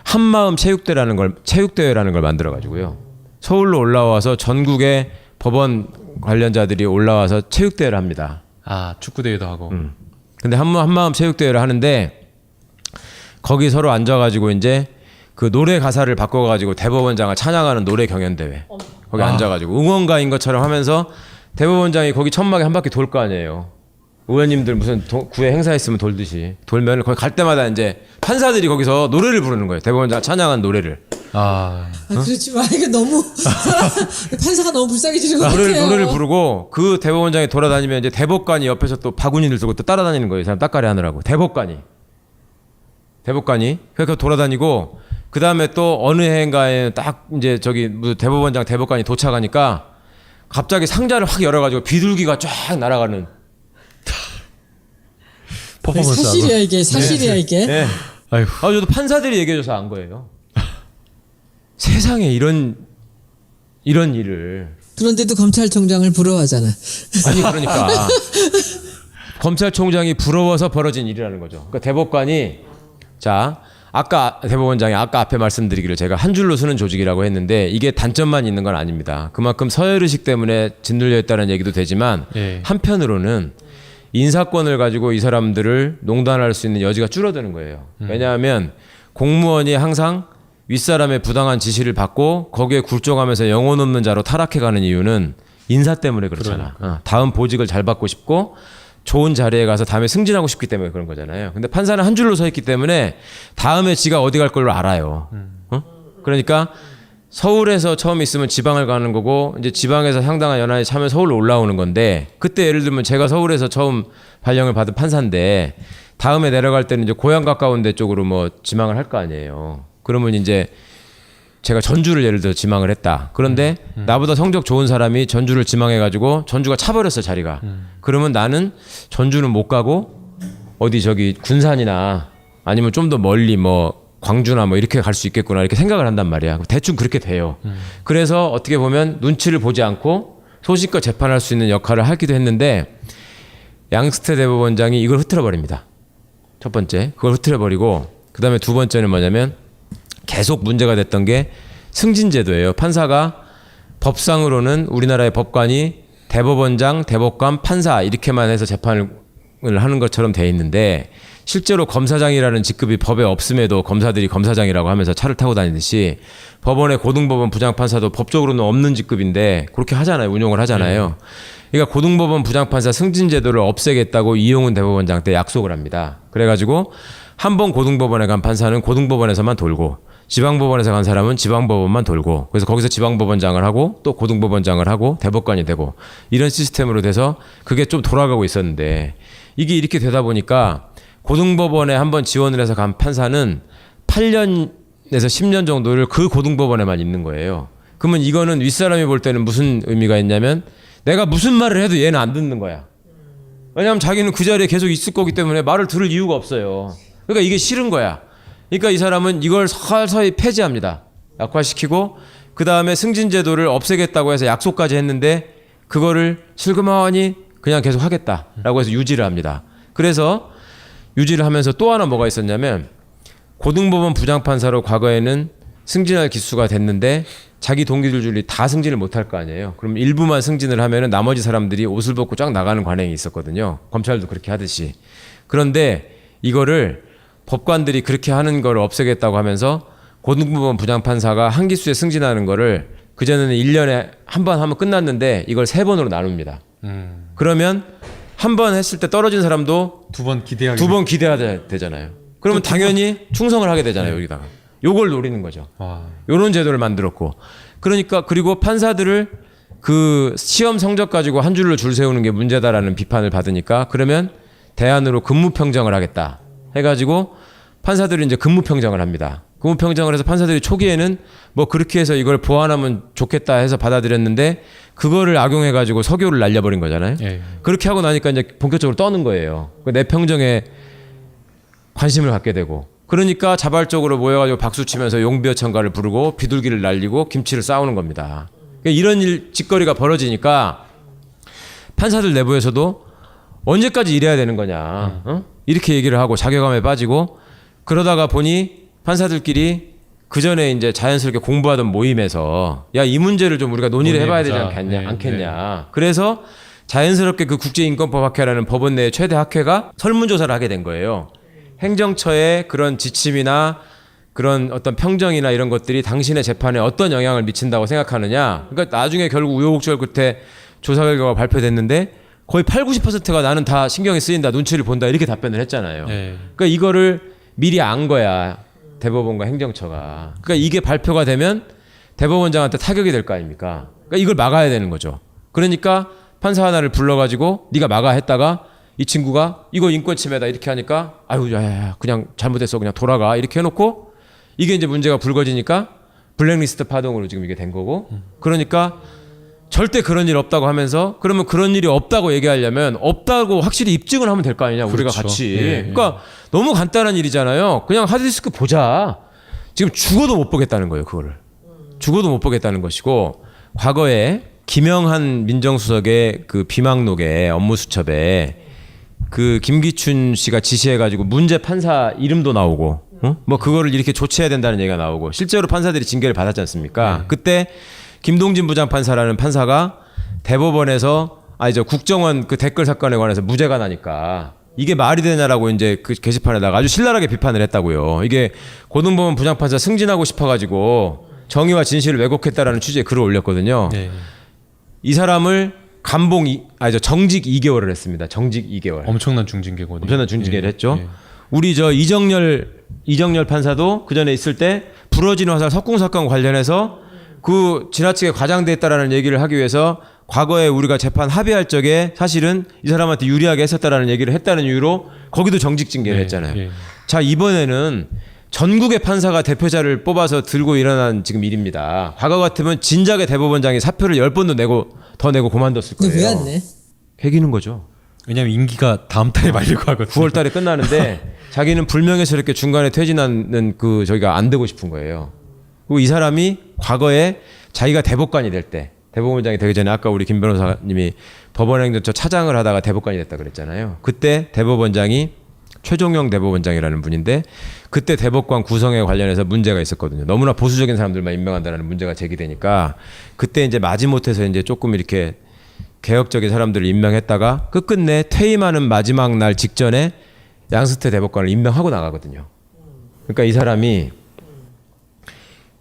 한마음 체육대회라는 걸 만들어 가지고요. 서울로 올라와서 전국의 법원 관련자들이 올라와서 체육대회를 합니다. 축구대회도 하고. 근데 한마음 체육대회를 하는데 거기 서로 앉아가지고 이제 그 노래 가사를 바꿔가지고 대법원장을 찬양하는 노래 경연대회. 거기 앉아가지고 응원가인 것처럼 하면서 대법원장이 거기 천막에 한 바퀴 돌 거 아니에요. 의원님들 무슨 구회 행사 있으면 돌듯이 돌면 거기 갈 때마다 이제 판사들이 거기서 노래를 부르는 거예요. 대법원장 찬양한 노래를. 그렇지 마. 이거 너무 판사가 너무 불쌍해지는 것 같아요. 노래를 부르고 그 대법원장이 돌아다니면 이제 대법관이 옆에서 또 바구니를 들고 또 따라다니는 거예요. 이 사람 따까리 하느라고. 대법관이 그러니까 돌아다니고 그 다음에 또 어느 해인가에 딱 이제 저기 대법원장 대법관이 도착하니까 갑자기 상자를 확 열어가지고 비둘기가 쫙 날아가는. 퍼포먼스 사실이야 이게 사실이야 이게. 네. 아이고. 저도 판사들이 얘기해줘서 안 거예요. 세상에 이런 일을. 그런데도 검찰총장을 부러워하잖아. 아니 그러니까 검찰총장이 부러워서 벌어진 일이라는 거죠. 그러니까 대법관이 자 아까 대법원장이 아까 앞에 말씀드리기를 제가 한 줄로 쓰는 조직이라고 했는데 이게 단점만 있는 건 아닙니다. 그만큼 서열의식 때문에 짓눌려 있다는 얘기도 되지만 예. 한편으로는 인사권을 가지고 이 사람들을 농단할 수 있는 여지가 줄어드는 거예요. 왜냐하면 공무원이 항상 윗사람의 부당한 지시를 받고 거기에 굴종하면서 영혼 없는 자로 타락해가는 이유는 인사 때문에 그렇잖아. 다음 보직을 잘 받고 싶고 좋은 자리에 가서 다음에 승진하고 싶기 때문에 그런 거잖아요. 근데 판사는 한 줄로 서 있기 때문에 다음에 지가 어디 갈 걸로 알아요. 그러니까 서울에서 처음 있으면 지방을 가는 거고 이제 지방에서 상당한 연한이 차면 서울로 올라오는 건데 그때 예를 들면 제가 서울에서 처음 발령을 받은 판사인데 다음에 내려갈 때는 이제 고향 가까운 데 쪽으로 뭐 지망을 할 거 아니에요. 그러면 이제 제가 전주를 예를 들어 지망을 했다. 그런데 나보다 성적 좋은 사람이 전주를 지망해가지고 전주가 차버렸어 자리가. 그러면 나는 전주는 못 가고 어디 저기 군산이나 아니면 좀 더 멀리 뭐 광주나 뭐 이렇게 갈 수 있겠구나 이렇게 생각을 한단 말이야. 대충 그렇게 돼요. 그래서 어떻게 보면 눈치를 보지 않고 소신껏 재판할 수 있는 역할을 하기도 했는데 양승태 대법원장이 이걸 흐트러 버립니다. 첫 번째 그걸 흐트러 버리고 그 다음에 두 번째는 뭐냐면 계속 문제가 됐던 게 승진제도예요. 판사가 법상으로는 우리나라의 법관이 대법원장, 대법관, 판사 이렇게만 해서 재판을 하는 것처럼 돼 있는데 실제로 검사장이라는 직급이 법에 없음에도 검사들이 검사장이라고 하면서 차를 타고 다니듯이 법원의 고등법원 부장판사도 법적으로는 없는 직급인데 그렇게 하잖아요. 운용을 하잖아요. 그러니까 고등법원 부장판사 승진제도를 없애겠다고 이용훈 대법원장 때 약속을 합니다. 그래가지고 한 번 고등법원에 간 판사는 고등법원에서만 돌고 지방법원에서 간 사람은 지방법원만 돌고 그래서 거기서 지방법원장을 하고 또 고등법원장을 하고 대법관이 되고 이런 시스템으로 돼서 그게 좀 돌아가고 있었는데 이게 이렇게 되다 보니까 고등법원에 한번 지원을 해서 간 판사는 8년에서 10년 정도를 그 고등법원에만 있는 거예요. 그러면 이거는 윗사람이 볼 때는 무슨 의미가 있냐면 내가 무슨 말을 해도 얘는 안 듣는 거야. 왜냐하면 자기는 그 자리에 계속 있을 거기 때문에 말을 들을 이유가 없어요. 그러니까 이게 싫은 거야. 그러니까 이 사람은 이걸 서서히 폐지합니다. 약화시키고 그 다음에 승진제도를 없애겠다고 해서 약속까지 했는데 그거를 슬그머니 그냥 계속 하겠다라고 해서 유지를 합니다. 그래서 유지를 하면서 또 하나 뭐가 있었냐면 고등법원 부장판사로 과거에는 승진할 기수가 됐는데 자기 동기들이 다 승진을 못할 거 아니에요. 그럼 일부만 승진을 하면은 나머지 사람들이 옷을 벗고 쫙 나가는 관행이 있었거든요. 검찰도 그렇게 하듯이. 그런데 이거를 법관들이 그렇게 하는 걸 없애겠다고 하면서 고등법원 부장판사가 한 기수에 승진하는 거를 그전에는 1년에 한 번 하면 끝났는데 이걸 3번으로 나눕니다. 그러면 한 번 했을 때 떨어진 사람도 두 번 기대하게. 두 번 기대해야 되잖아요. 그러면 당연히 충성을 하게 되잖아요. 여기다가. 요걸 노리는 거죠. 요런 제도를 만들었고. 그러니까 그리고 판사들을 그 시험 성적 가지고 한 줄로 줄 세우는 게 문제다라는 비판을 받으니까 그러면 대안으로 근무 평정을 하겠다 해가지고 판사들이 이제 근무 평정을 합니다. 근무 평정을 해서 판사들이 초기에는 뭐 그렇게 해서 이걸 보완하면 좋겠다 해서 받아들였는데 그거를 악용해가지고 서교를 날려버린 거잖아요. 예. 그렇게 하고 나니까 이제 본격적으로 떠는 거예요. 내 평정에 관심을 갖게 되고. 그러니까 자발적으로 모여가지고 박수 치면서 용비어천가를 부르고 비둘기를 날리고 김치를 싸우는 겁니다. 그러니까 이런 짓거리가 벌어지니까 판사들 내부에서도 언제까지 이래야 되는 거냐. 이렇게 얘기를 하고 자괴감에 빠지고 그러다가 보니 판사들끼리 그 전에 이제 자연스럽게 공부하던 모임에서 야, 이 문제를 좀 우리가 논의를 해봐야 되지 않겠냐. 그래서 자연스럽게 그 국제인권법학회라는 법원 내 최대 학회가 설문조사를 하게 된 거예요. 행정처의 그런 지침이나 그런 어떤 평정이나 이런 것들이 당신의 재판에 어떤 영향을 미친다고 생각하느냐. 그러니까 나중에 결국 우여곡절 끝에 조사 결과가 발표됐는데 거의 80~90%가 나는 다 신경이 쓰인다, 눈치를 본다 이렇게 답변을 했잖아요. 그러니까 이거를 미리 안 거야. 대법원과 행정처가. 그러니까 이게 발표가 되면 대법원장한테 타격이 될 거 아닙니까? 그러니까 이걸 막아야 되는 거죠. 그러니까 판사 하나를 불러가지고 네가 막아 했다가 이 친구가 이거 인권 침해다 이렇게 하니까 아유 야, 그냥 잘못했어 그냥 돌아가 이렇게 해놓고 이게 이제 문제가 불거지니까 블랙리스트 파동으로 지금 이게 된 거고 그러니까 절대 그런 일 없다고 하면서 그러면 그런 일이 없다고 얘기하려면 없다고 확실히 입증을 하면 될 거 아니냐 우리가 그렇죠. 같이 예, 그러니까 너무 간단한 일이잖아요. 그냥 하드디스크 보자. 지금 죽어도 못 보겠다는 거예요. 그거를 죽어도 못 보겠다는 것이고 과거에 김영한 민정수석의 그 비망록에 업무수첩에 그 김기춘 씨가 지시해가지고 문제 판사 이름도 나오고 뭐 그거를 이렇게 조치해야 된다는 얘기가 나오고 실제로 판사들이 징계를 받았지 않습니까? 그때 김동진 부장판사라는 판사가 대법원에서 이제 국정원 그 댓글 사건에 관해서 무죄가 나니까 이게 말이 되냐라고 이제 그 게시판에다가 아주 신랄하게 비판을 했다고요. 이게 고등법원 부장판사 승진하고 싶어가지고 정의와 진실을 왜곡했다라는 취지의 글을 올렸거든요. 네. 이 사람을 정직 2개월을 했습니다. 정직 2개월. 엄청난 중징계거든요. 엄청난 중징계를 예. 했죠. 예. 우리 저 이정열 판사도 그 전에 있을 때 부러진 화살 석궁 사건 관련해서 그 지나치게 과장됐다라는 얘기를 하기 위해서 과거에 우리가 재판 합의할 적에 사실은 이 사람한테 유리하게 했었다라는 얘기를 했다는 이유로 거기도 정직 징계를 했잖아요. 예. 자 이번에는 전국의 판사가 대표자를 뽑아서 들고 일어난 지금 일입니다. 과거 같으면 진작에 대법원장이 사표를 10번도 더 내고 그만뒀을 거예요. 근데 왜 안 내? 개기는 거죠. 왜냐면 임기가 다음 달에 말리고 하거든요. 9월 달에 끝나는데 자기는 불명예스럽게 중간에 퇴진하는 그 저기가 안 되고 싶은 거예요. 그리고 이 사람이 과거에 자기가 대법관이 될 때 대법원장이 되기 전에 아까 우리 김 변호사님이 법원행정처 차장을 하다가 대법관이 됐다 그랬잖아요. 그때 대법원장이 최종영 대법원장이라는 분인데 그때 대법관 구성에 관련해서 문제가 있었거든요. 너무나 보수적인 사람들만 임명한다는 문제가 제기되니까 그때 이제 마지못해서 이제 조금 이렇게 개혁적인 사람들을 임명했다가 끝끝내 퇴임하는 마지막 날 직전에 양승태 대법관을 임명하고 나가거든요. 그러니까 이 사람이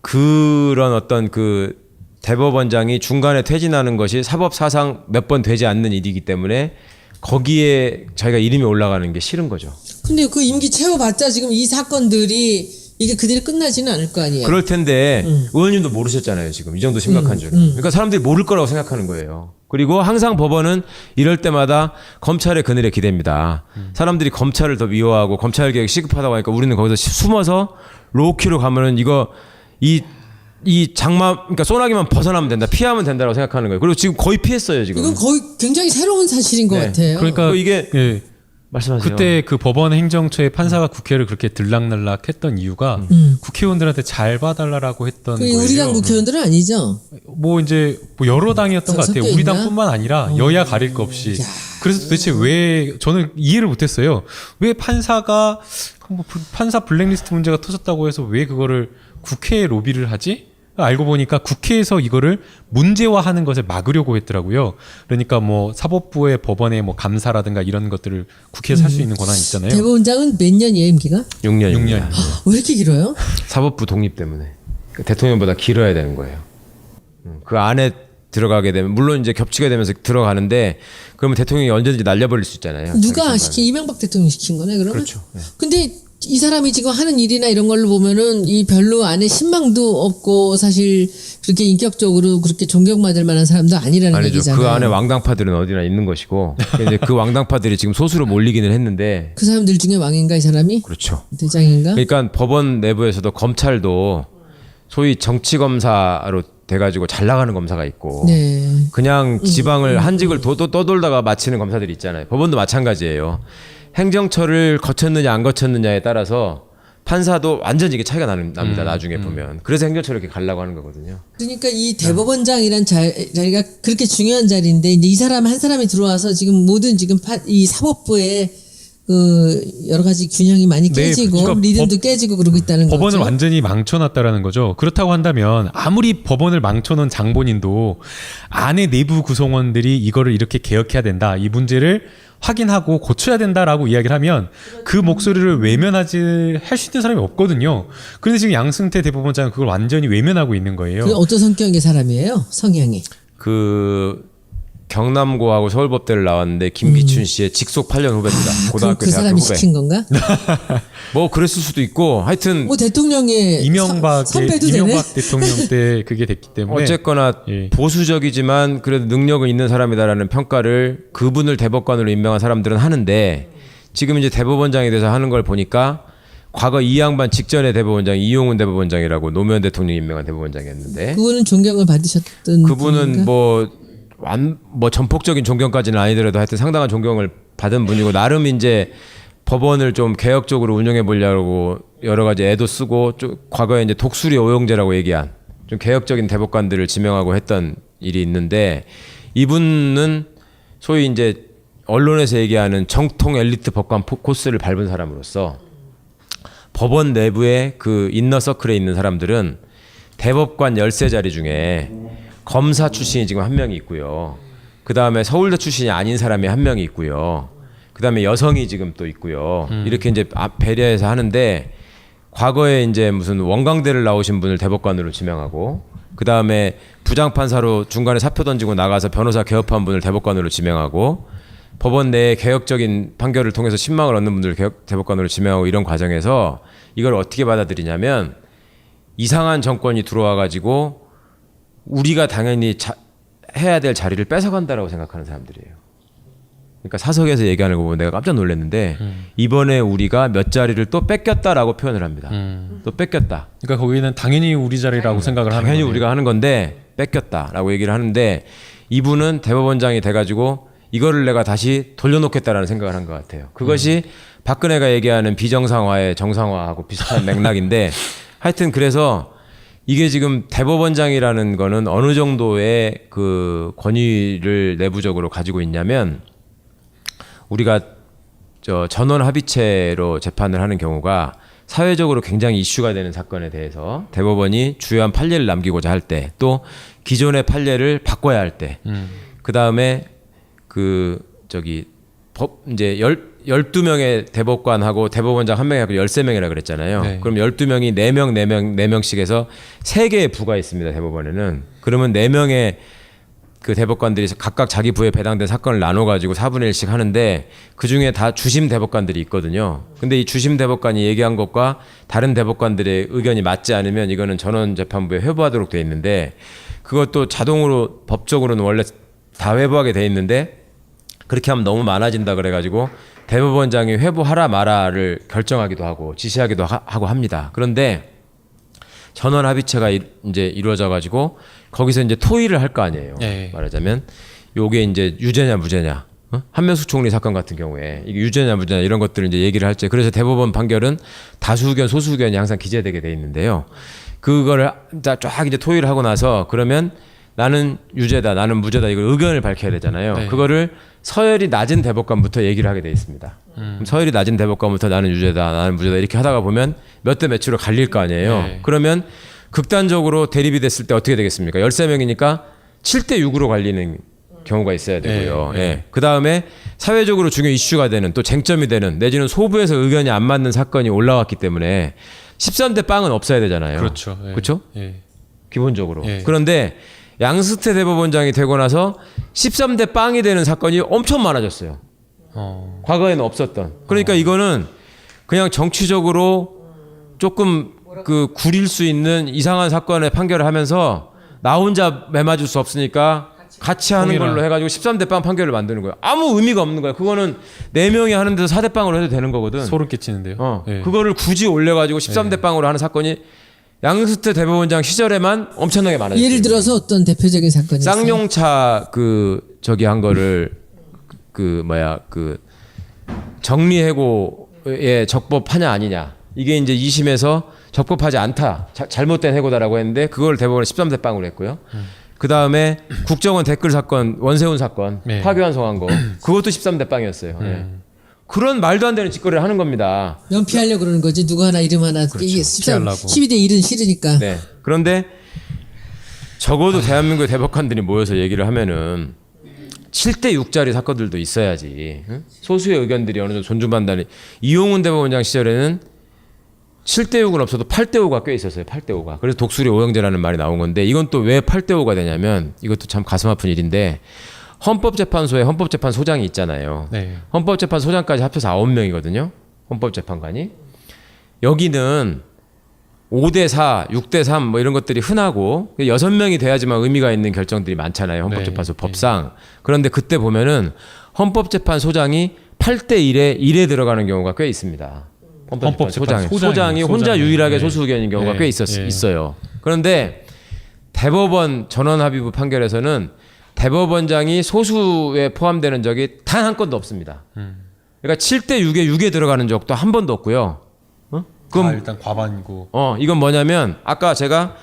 그런 어떤 그 대법원장이 중간에 퇴진하는 것이 사법사상 몇 번 되지 않는 일이기 때문에 거기에 자기가 이름이 올라가는 게 싫은 거죠. 근데 그 임기 채워봤자 지금 이 사건들이 이게 그대로 끝나지는 않을 거 아니에요. 그럴 텐데 의원님도 모르셨잖아요. 지금 이 정도 심각한 줄은. 그러니까 사람들이 모를 거라고 생각하는 거예요. 그리고 항상 법원은 이럴 때마다 검찰의 그늘에 기댑니다. 사람들이 검찰을 더 미워하고 검찰 개혁 시급하다고 하니까 우리는 거기서 숨어서 로우키로 가면은 이 장마 그러니까 소나기만 벗어나면 된다. 피하면 된다고 생각하는 거예요. 그리고 지금 거의 피했어요. 지금. 이건 거의 굉장히 새로운 사실인 것 네. 같아요. 그러니까 이게 예. 말씀하세요. 그때 그 법원 행정처의 판사가 국회를 그렇게 들락날락했던 이유가 국회의원들한테 잘 봐달라고 했던 그 거예요. 우리 당 국회의원들은 아니죠. 뭐 이제 뭐 여러 당이었던 것 같아요. 섞여 우리 있나? 당뿐만 아니라 여야 가릴 것 없이. 그래서 도대체 왜 저는 이해를 못했어요. 왜 판사가 뭐 판사 블랙리스트 문제가 터졌다고 해서 왜 그거를 국회에 로비를 하지? 알고 보니까 국회에서 이거를 문제화하는 것을 막으려고 했더라고요. 그러니까 뭐 사법부의 법원의 뭐 감사라든가 이런 것들을 국회에서 할 수 있는 권한이 있잖아요. 대법원장은 몇 년이에요, 임기가? 6년. 6년. 왜 이렇게 길어요? 사법부 독립 때문에 대통령보다 길어야 되는 거예요. 그 안에 들어가게 되면 물론 이제 겹치게 되면서 들어가는데 그러면 대통령이 언제든지 날려버릴 수 있잖아요. 누가 시킨 이명박 대통령이 시킨 거네 그러면? 그렇죠. 네. 근데 이 사람이 지금 하는 일이나 이런 걸로 보면은 이 별로 안에 신망도 없고 사실 그렇게 인격적으로 그렇게 존경받을 만한 사람도 아니라는 아니죠. 얘기잖아요. 그 안에 왕당파들은 어디나 있는 것이고 이제 그 왕당파들이 지금 소수로 몰리기는 했는데 그 사람들 중에 왕인가 이 사람이? 그렇죠. 대장인가? 그러니까 법원 내부에서도 검찰도 소위 정치 검사로 돼가지고 잘 나가는 검사가 있고 네. 그냥 지방을 한직을 떠돌다가 마치는 검사들이 있잖아요. 법원도 마찬가지예요. 행정처를 거쳤느냐 안 거쳤느냐에 따라서 판사도 완전히 이게 차이가 납니다. 나중에 보면. 그래서 행정처를 이렇게 가려고 하는 거거든요. 그러니까 이 대법원장이란 자리가 그렇게 중요한 자리인데 이제 이 사람 한 사람이 들어와서 지금 모든 지금 이 사법부의 그 여러 가지 균형이 많이 네, 깨지고 그러니까 리듬도 깨지고 그러고 있다는 거죠. 법원을 완전히 망쳐놨다라는 거죠. 그렇다고 한다면 아무리 법원을 망쳐놓은 장본인도 안에 내부 구성원들이 이거를 이렇게 개혁해야 된다. 이 문제를 확인하고 고쳐야 된다라고 이야기를 하면 그 목소리를 외면하지 할 수 있는 사람이 없거든요. 그런데 지금 양승태 대법원장은 그걸 완전히 외면하고 있는 거예요. 그 어떤 성격의 사람이에요? 성향이. 그 경남고하고 서울법대를 나왔는데 김기춘 씨의 직속 8년 후배입니다. 고등학교 그 대학교 사람이 후배. 시킨 건가? 뭐 그랬을 수도 있고 하여튼 뭐 대통령의 선배도 되네. 이명박 대통령 때 그게 됐기 때문에 어쨌거나 예. 보수적이지만 그래도 능력은 있는 사람이다라는 평가를 그분을 대법관으로 임명한 사람들은 하는데 지금 이제 대법원장에 대해서 하는 걸 보니까 과거 이 양반 직전에 대법원장이 이용훈 대법원장이라고 노무현 대통령이 임명한 대법원장이었는데 그분은 존경을 받으셨던 그분은 분인가? 뭐 전폭적인 존경까지는 아니더라도 하여튼 상당한 존경을 받은 분이고 나름 이제 법원을 좀 개혁적으로 운영해 보려고 여러 가지 애도 쓰고 좀 과거에 이제 독수리 오용재라고 얘기한 좀 개혁적인 대법관들을 지명하고 했던 일이 있는데 이분은 소위 이제 언론에서 얘기하는 정통 엘리트 법관 코스를 밟은 사람으로서 법원 내부의 그 인너 서클에 있는 사람들은 대법관 13자리 중에 검사 출신이 지금 한 명이 있고요. 그 다음에 서울대 출신이 아닌 사람이 한 명이 있고요. 그 다음에 여성이 지금 또 있고요. 이렇게 이제 배려해서 하는데 과거에 이제 무슨 원광대를 나오신 분을 대법관으로 지명하고 그 다음에 부장판사로 중간에 사표 던지고 나가서 변호사 개업한 분을 대법관으로 지명하고 법원 내에 개혁적인 판결을 통해서 신망을 얻는 분들을 대법관으로 지명하고 이런 과정에서 이걸 어떻게 받아들이냐면 이상한 정권이 들어와 가지고 우리가 당연히 해야 될 자리를 뺏어간다라고 생각하는 사람들이에요. 그러니까 사석에서 얘기하는 거 보면 내가 깜짝 놀랐는데 이번에 우리가 몇 자리를 또 뺏겼다라고 표현을 합니다. 또 뺏겼다. 그러니까 거기는 당연히 우리 자리라고 생각을 하는 당연히 거네요. 우리가 하는 건데 뺏겼다라고 얘기를 하는데 이분은 대법원장이 돼가지고 이거를 내가 다시 돌려놓겠다라는 생각을 한 것 같아요. 그것이 박근혜가 얘기하는 비정상화의 정상화하고 비슷한 맥락인데 하여튼 그래서 이게 지금 대법원장이라는 거는 어느 정도의 그 권위를 내부적으로 가지고 있냐면 우리가 전원 합의체로 재판을 하는 경우가 사회적으로 굉장히 이슈가 되는 사건에 대해서 대법원이 주요한 판례를 남기고자 할 때 또 기존의 판례를 바꿔야 할 때 그 다음에 이제 12명의 대법관하고 대법원장 1명이 하고 13명이라 그랬잖아요. 네. 그럼 12명이 4명씩 해서 3개의 부가 있습니다. 대법원에는. 그러면 4명의 그 대법관들이 각각 자기 부에 배당된 사건을 나눠가지고 4분의 1씩 하는데 그중에 다 주심 대법관들이 있거든요. 근데 이 주심 대법관이 얘기한 것과 다른 대법관들의 의견이 맞지 않으면 이거는 전원재판부에 회부하도록 돼 있는데 그것도 자동으로 법적으로는 원래 다 회부하게 돼 있는데 그렇게 하면 너무 많아진다 그래가지고 대법원장이 회부하라 마라를 결정하기도 하고 지시하기도 하고 합니다. 그런데 전원 합의체가 이제 이루어져 가지고 거기서 이제 토의를 할 거 아니에요. 네. 말하자면 요게 이제 유죄냐 무죄냐. 한명숙 총리 사건 같은 경우에 이게 유죄냐 무죄냐 이런 것들을 이제 얘기를 할 때 그래서 대법원 판결은 다수 의견 소수 의견이 항상 기재되게 돼 있는데요. 그거를 쫙 이제 토의를 하고 나서 그러면 나는 유죄다, 나는 무죄다 이걸 의견을 밝혀야 되잖아요. 네. 그거를 서열이 낮은 대법관부터 얘기를 하게 돼 있습니다. 그럼 서열이 낮은 대법관부터 나는 유죄다, 나는 무죄다 이렇게 하다가 보면 몇 대 몇으로 갈릴 거 아니에요. 네. 그러면 극단적으로 대립이 됐을 때 어떻게 되겠습니까? 13명이니까 7대 6으로 갈리는 경우가 있어야 되고요. 네, 네. 예. 그 다음에 사회적으로 중요 이슈가 되는 또 쟁점이 되는 내지는 소부에서 의견이 안 맞는 사건이 올라왔기 때문에 13대 빵은 없어야 되잖아요. 그렇죠. 예. 그렇죠? 예. 기본적으로. 예. 그런데 양승태 대법원장이 되고 나서 13대 빵이 되는 사건이 엄청 많아졌어요. 과거에는 없었던. 그러니까 이거는 그냥 정치적으로 조금 그 구릴 수 있는 이상한 사건의 판결을 하면서 나 혼자 매맞을 수 없으니까 같이 하는 걸로 해가지고 13대 빵 판결을 만드는 거예요. 아무 의미가 없는 거예요. 그거는 4명이 하는 데서 4대 빵으로 해도 되는 거거든. 소름 끼치는데요. 예. 그거를 굳이 올려가지고 13대 빵으로 하는 사건이 양승태 대법원장 시절에만 엄청나게 많아졌어요. 예를 들어서 어떤 대표적인 사건이 있어요? 쌍용차 한 거를 정리해고에 적법하냐 아니냐 이게 이제 2심에서 적법하지 않다 잘못된 해고다라고 했는데 그걸 대법원에 13대 빵으로 했고요. 그 다음에 국정원 댓글 사건 원세훈 사건 네. 파기환송한 거 그것도 13대 빵이었어요. 예. 그런 말도 안 되는 짓거리를 하는 겁니다. 연피하려고 그러는 거지. 누구 하나 이름 하나 이게 피하려고. 12대 1은 싫으니까. 네. 그런데 적어도 대한민국의 대법관들이 모여서 얘기를 하면은 7대 6짜리 사건들도 있어야지. 응? 소수의 의견들이 어느 정도 존중받는다니. 이용훈 대법원장 시절에는 7대 6은 없어도 8대 5가 꽤 있었어요. 8대 5가. 그래서 독수리 오형제라는 말이 나온 건데 이건 또 왜 8대 5가 되냐면 이것도 참 가슴 아픈 일인데 헌법재판소에 헌법재판소장이 있잖아요. 네. 헌법재판소장까지 합쳐서 9명이거든요. 헌법재판관이. 여기는 5대4, 6대3 뭐 이런 것들이 흔하고 6명이 돼야지만 의미가 있는 결정들이 많잖아요. 헌법재판소 네. 법상. 그런데 그때 보면은 헌법재판소장이 8대1에 1에 들어가는 경우가 꽤 있습니다. 헌법재판소장이 혼자 소장이. 유일하게 네. 소수 의견인 경우가 네. 꽤 네. 있어요. 그런데 대법원 전원합의부 판결에서는 대법원장이 소수에 포함되는 적이 단 한 건도 없습니다. 그러니까 7대 6에 6에 들어가는 적도 한 번도 없고요. 그럼 일단 과반이고. 이건 뭐냐면 아까 제가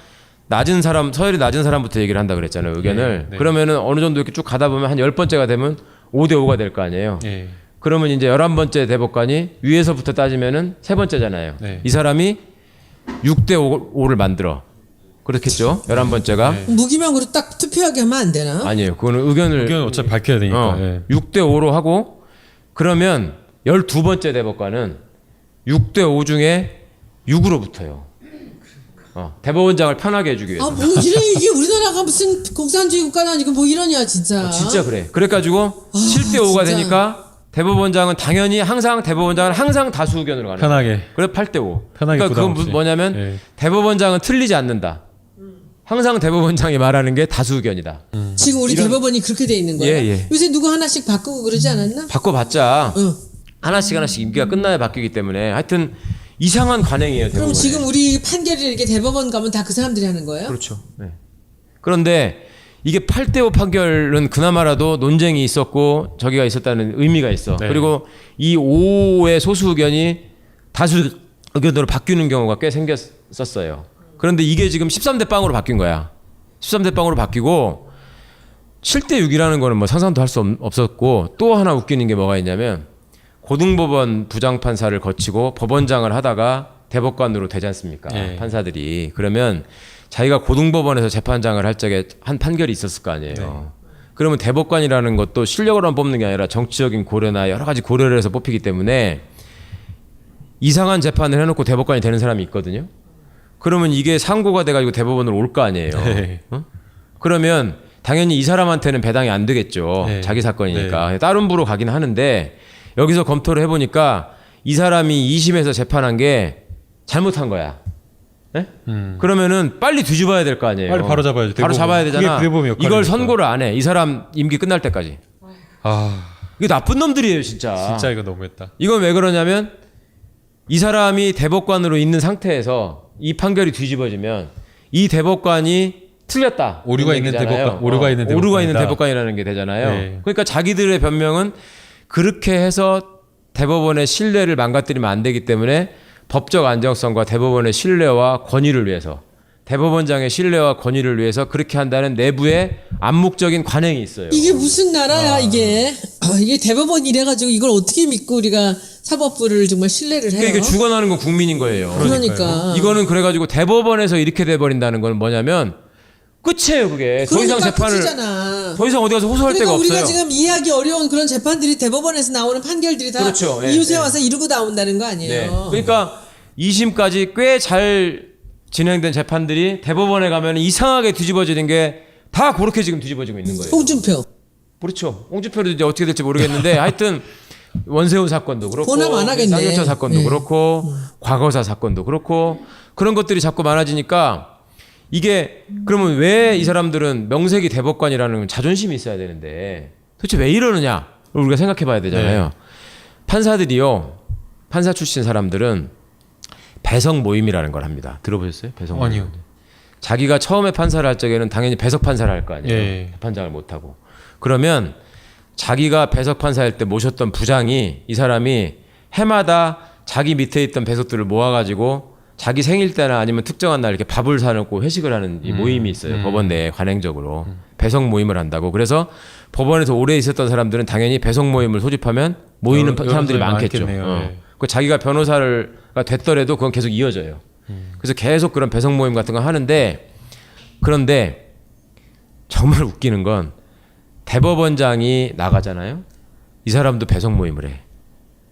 낮은 사람, 서열이 낮은 사람부터 얘기를 한다 그랬잖아요. 의견을. 네, 네. 그러면은 어느 정도 이렇게 쭉 가다 보면 한 10번째가 되면 5대 5가 될 거 아니에요. 예. 그러면 이제 11번째 대법관이 위에서부터 따지면은 세 번째잖아요. 네. 이 사람이 6대 5를 만들어. 그렇겠죠? 11번째가. 네. 무기명으로 딱 투표하게 하면 안 되나? 아니에요. 그거는 의견을 의견 어차피 밝혀야 되니까. 예. 6대 5로 하고 그러면 12번째 대법관은 6대 5 중에 6으로 붙어요. 대법원장을 편하게 해주기 위해서. 아, 뭐 이게 우리나라가 무슨 공산주의 국가는 아니고 뭐 이러냐 진짜. 진짜 그래. 그래가지고 7대 5가 진짜. 되니까 대법원장은 당연히 대법원장은 항상 다수 의견으로 가는 거야. 편하게. 그래 8대 5. 편하게 그러니까 부담 그건 없이. 뭐냐면 예. 대법원장은 틀리지 않는다. 항상 대법원장이 말하는 게 다수 의견이다. 지금 우리 대법원이 그렇게 돼 있는 거예요. 예, 예. 요새 누구 하나씩 바꾸고 그러지 않았나? 바꿔봤자 응. 하나씩 임기가 끝나야 바뀌기 때문에 하여튼 이상한 관행이에요. 그럼 대법원에. 지금 우리 판결이 이렇게 대법원 가면 다 그 사람들이 하는 거예요? 그렇죠. 네. 그런데 이게 8대 5 판결은 그나마라도 논쟁이 있었고 저기가 있었다는 의미가 있어. 네. 그리고 이 5의 소수 의견이 다수 의견으로 바뀌는 경우가 꽤 생겼었어요. 그런데 이게 지금 13대 0으로 바뀐 거야. 13대 0으로 바뀌고 7대 6이라는 거는 뭐 상상도 할 수 없었고 또 하나 웃기는 게 뭐가 있냐면 고등법원 부장판사를 거치고 법원장을 하다가 대법관으로 되지 않습니까? 예. 판사들이. 그러면 자기가 고등법원에서 재판장을 할 적에 한 판결이 있었을 거 아니에요. 네. 그러면 대법관이라는 것도 실력으로만 뽑는 게 아니라 정치적인 고려나 여러 가지 고려를 해서 뽑히기 때문에 이상한 재판을 해놓고 대법관이 되는 사람이 있거든요. 그러면 이게 상고가 돼가지고 대법원으로 올 거 아니에요. 네. 그러면 당연히 이 사람한테는 배당이 안 되겠죠. 네. 자기 사건이니까. 다른 부로 가긴 하는데 여기서 검토를 해보니까 이 사람이 2심에서 재판한 게 잘못한 거야. 네? 그러면은 빨리 뒤집어야 될 거 아니에요. 빨리 바로 잡아야죠. 바로 대법원. 잡아야 그게 되잖아. 대법원 역할이니까. 이걸 선고를 안 해. 이 사람 임기 끝날 때까지. 아, 이게 나쁜 놈들이에요, 진짜. 진짜 이거 너무했다. 이건 왜 그러냐면 이 사람이 대법관으로 있는 상태에서 이 판결이 뒤집어지면 이 대법관이 틀렸다. 오류가 있는 얘기잖아요. 대법관, 오류가 있는 오류가 있는 대법관이다. 대법관이라는 게 되잖아요. 네. 그러니까 자기들의 변명은 그렇게 해서 대법원의 신뢰를 망가뜨리면 안 되기 때문에 법적 안정성과 대법원의 신뢰와 권위를 위해서 대법원장의 신뢰와 권위를 위해서 그렇게 한다는 내부의 암묵적인 관행이 있어요. 이게 무슨 나라야 이게? 이게 대법원 이래가지고 이걸 어떻게 믿고 우리가 사법부를 정말 신뢰를 해요? 그러니까 이게 죽어나는 건 국민인 거예요. 그러니까. 이거는 그래가지고 대법원에서 이렇게 돼버린다는 건 뭐냐면 끝이에요. 그게 더 이상 재판을 끝이잖아. 더 이상 어디 가서 호소할 그러니까 데가 우리가 없어요. 지금 이해하기 어려운 그런 재판들이 대법원에서 나오는 판결들이 다 그렇죠. 예, 이웃에 예. 와서 이루고 나온다는 거 네. 아니에요? 그러니까 2심까지 꽤 잘 진행된 재판들이 대법원에 가면 이상하게 뒤집어지는 게 다 그렇게 지금 뒤집어지고 있는 거예요. 홍준표. 그렇죠. 홍준표도 이제 어떻게 될지 모르겠는데 하여튼 원세훈 사건도 그렇고 보남 안 하겠네. 쌍용차 사건도 네. 그렇고 과거사 사건도 그렇고 그런 것들이 자꾸 많아지니까 이게 그러면 왜 이 사람들은 명색이 대법관이라는 자존심이 있어야 되는데 도대체 왜 이러느냐 우리가 생각해 봐야 되잖아요. 네. 판사들이요. 판사 출신 사람들은 배석 모임이라는 걸 합니다. 들어보셨어요? 배석 모임. 아니요. 자기가 처음에 판사를 할 적에는 당연히 배석 판사를 할 거 아니에요. 예. 재판장을 못 하고. 그러면 자기가 배석 판사일 때 모셨던 부장이 이 사람이 해마다 자기 밑에 있던 배석들을 모아가지고 자기 생일 때나 아니면 특정한 날 이렇게 밥을 사놓고 회식을 하는 이 모임이 있어요. 법원 내에 관행적으로 배석 모임을 한다고. 그래서 법원에서 오래 있었던 사람들은 당연히 배석 모임을 소집하면 모이는 여러 사람들이 사람이 많겠죠. 많겠네요. 예. 그 자기가 변호사가 됐더라도 그건 계속 이어져요. 그래서 계속 그런 배석 모임 같은 거 하는데 그런데 정말 웃기는 건 대법원장이 나가잖아요. 이 사람도 배석 모임을 해.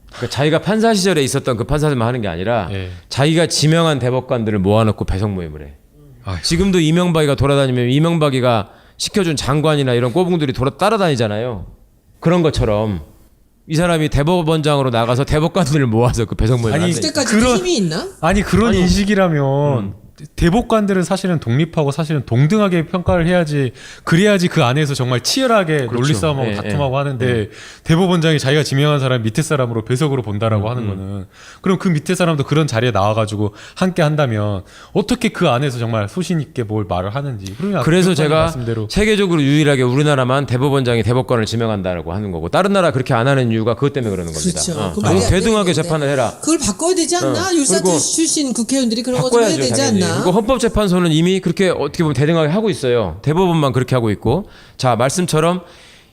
그러니까 자기가 판사 시절에 있었던 그 판사들만 하는 게 아니라 예. 자기가 지명한 대법관들을 모아놓고 배석 모임을 해. 아이고. 지금도 이명박이가 돌아다니면 이명박이가 시켜준 장관이나 이런 꼬붕들이 따라다니잖아요. 그런 것처럼 이 사람이 대법원장으로 나가서 대법관들을 모아서 그 배석문을 아니, 한다니까. 그때까지 힘이 있나? 아니 그런 인식이라면 대법관들은 사실은 독립하고 사실은 동등하게 평가를 해야지 그래야지 그 안에서 정말 치열하게 논리 싸움하고 예, 다툼하고 하는데 대법원장이 자기가 지명한 사람 밑에 사람으로 배석으로 본다라고 하는 거는 그럼 그 밑에 사람도 그런 자리에 나와가지고 함께 한다면 어떻게 그 안에서 정말 소신 있게 뭘 말을 하는지 그래서 제가 말씀대로 세계적으로 유일하게 우리나라만 대법원장이 대법관을 지명한다라고 하는 거고 다른 나라 그렇게 안 하는 이유가 그것 때문에 그러는 겁니다. 그렇죠. 그 말이 안 대등하게 되는 재판을 해라. 그걸 바꿔야 되지 않나? 율사 그리고 출신 국회의원들이 그런 거 좀 해야 바꿔야죠, 되지 당연히. 않나? 그리고 헌법재판소는 이미 그렇게 어떻게 보면 대등하게 하고 있어요. 대법원만 그렇게 하고 있고. 자, 말씀처럼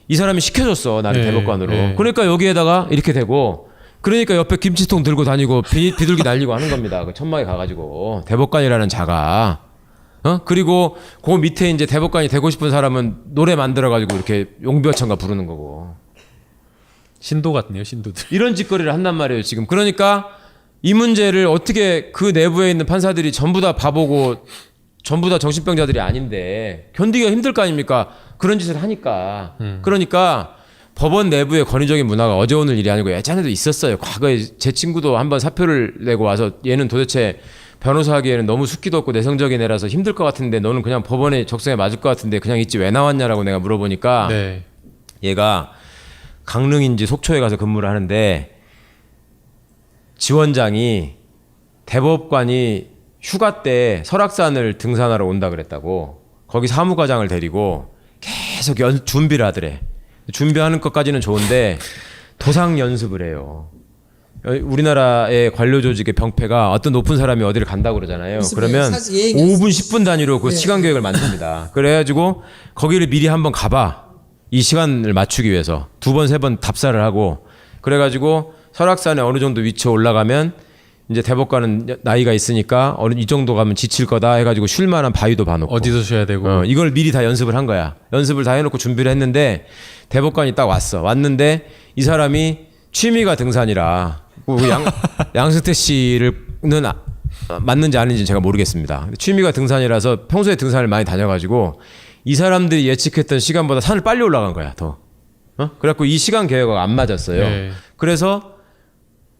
이 사람이 시켜줬어. 나를 네, 대법관으로. 네. 그러니까 여기에다가 이렇게 되고 그러니까 옆에 김치통 들고 다니고 비둘기 날리고 하는 겁니다. 그 천막에 가가지고 대법관이라는 자가. 그리고 그 밑에 이제 대법관이 되고 싶은 사람은 노래 만들어가지고 이렇게 용비어천가 부르는 거고. 신도 같네요, 신도들. 이런 짓거리를 한단 말이에요, 지금. 그러니까 이 문제를 어떻게 그 내부에 있는 판사들이 전부 다 바보고 전부 다 정신병자들이 아닌데 견디기가 힘들 거 아닙니까? 그런 짓을 하니까. 그러니까 법원 내부의 권위적인 문화가 어제 오늘 일이 아니고 예전에도 있었어요. 과거에 제 친구도 한번 사표를 내고 와서 얘는 도대체 변호사 하기에는 너무 숙기도 없고 내성적인 애라서 힘들 것 같은데 너는 그냥 법원에 적성에 맞을 것 같은데 그냥 있지 왜 나왔냐라고 내가 물어보니까 네. 얘가 강릉인지 속초에 가서 근무를 하는데 지원장이 대법관이 휴가 때 설악산을 등산하러 온다 그랬다고 거기 사무과장을 데리고 계속 준비를 하더래. 준비하는 것까지는 좋은데 도상 연습을 해요. 우리나라의 관료 조직의 병폐가 어떤 높은 사람이 어디를 간다고 그러잖아요. 그러면 5분 10분 단위로 그 시간 계획을 만듭니다. 그래가지고 거기를 미리 한번 가봐. 이 시간을 맞추기 위해서 2번 3번 답사를 하고 그래가지고 설악산에 어느 정도 위치에 올라가면 이제 대법관은 나이가 있으니까 이 정도 가면 지칠 거다 해가지고 쉴 만한 바위도 봐놓고 어디서 쉬어야 되고 이걸 미리 다 연습을 한 거야. 연습을 다 해놓고 준비를 했는데 대법관이 딱 왔는데 이 사람이 취미가 등산이라 양승태 씨는 맞는지 아닌지 제가 모르겠습니다. 취미가 등산이라서 평소에 등산을 많이 다녀가지고 이 사람들이 예측했던 시간보다 산을 빨리 올라간 거야 더. 그래갖고 이 시간 계획가 안 맞았어요. 네. 그래서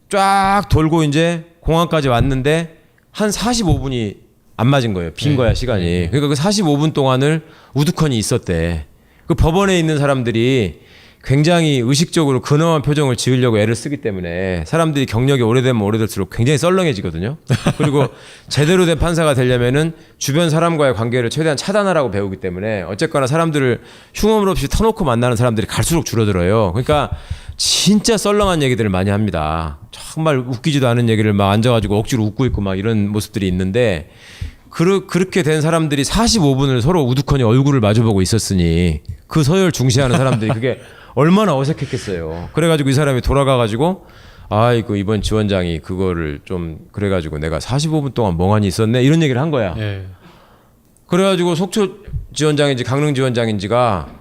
쫙 돌고 이제 공항까지 왔는데 한 45분이 안 맞은 거예요. 빈 거야 시간이. 그러니까 그 45분 동안을 우두커니 있었대. 그 법원에 있는 사람들이 굉장히 의식적으로 근엄한 표정을 지으려고 애를 쓰기 때문에 사람들이 경력이 오래되면 오래될수록 굉장히 썰렁해지거든요. 그리고 제대로 된 판사가 되려면은 주변 사람과의 관계를 최대한 차단하라고 배우기 때문에 어쨌거나 사람들을 흉엄을 없이 터놓고 만나는 사람들이 갈수록 줄어들어요. 그러니까 진짜 썰렁한 얘기들을 많이 합니다. 정말 웃기지도 않은 얘기를 막 앉아가지고 억지로 웃고 있고 막 이런 모습들이 있는데 그렇게 된 사람들이 45분을 서로 우두커니 얼굴을 마주보고 있었으니 그 서열 중시하는 사람들이 그게 얼마나 어색했겠어요. 그래가지고 이 사람이 돌아가가지고 아이고 이번 지원장이 그거를 좀 그래가지고 내가 45분 동안 멍하니 있었네 이런 얘기를 한 거야. 예. 그래가지고 속초 지원장인지 강릉 지원장인지가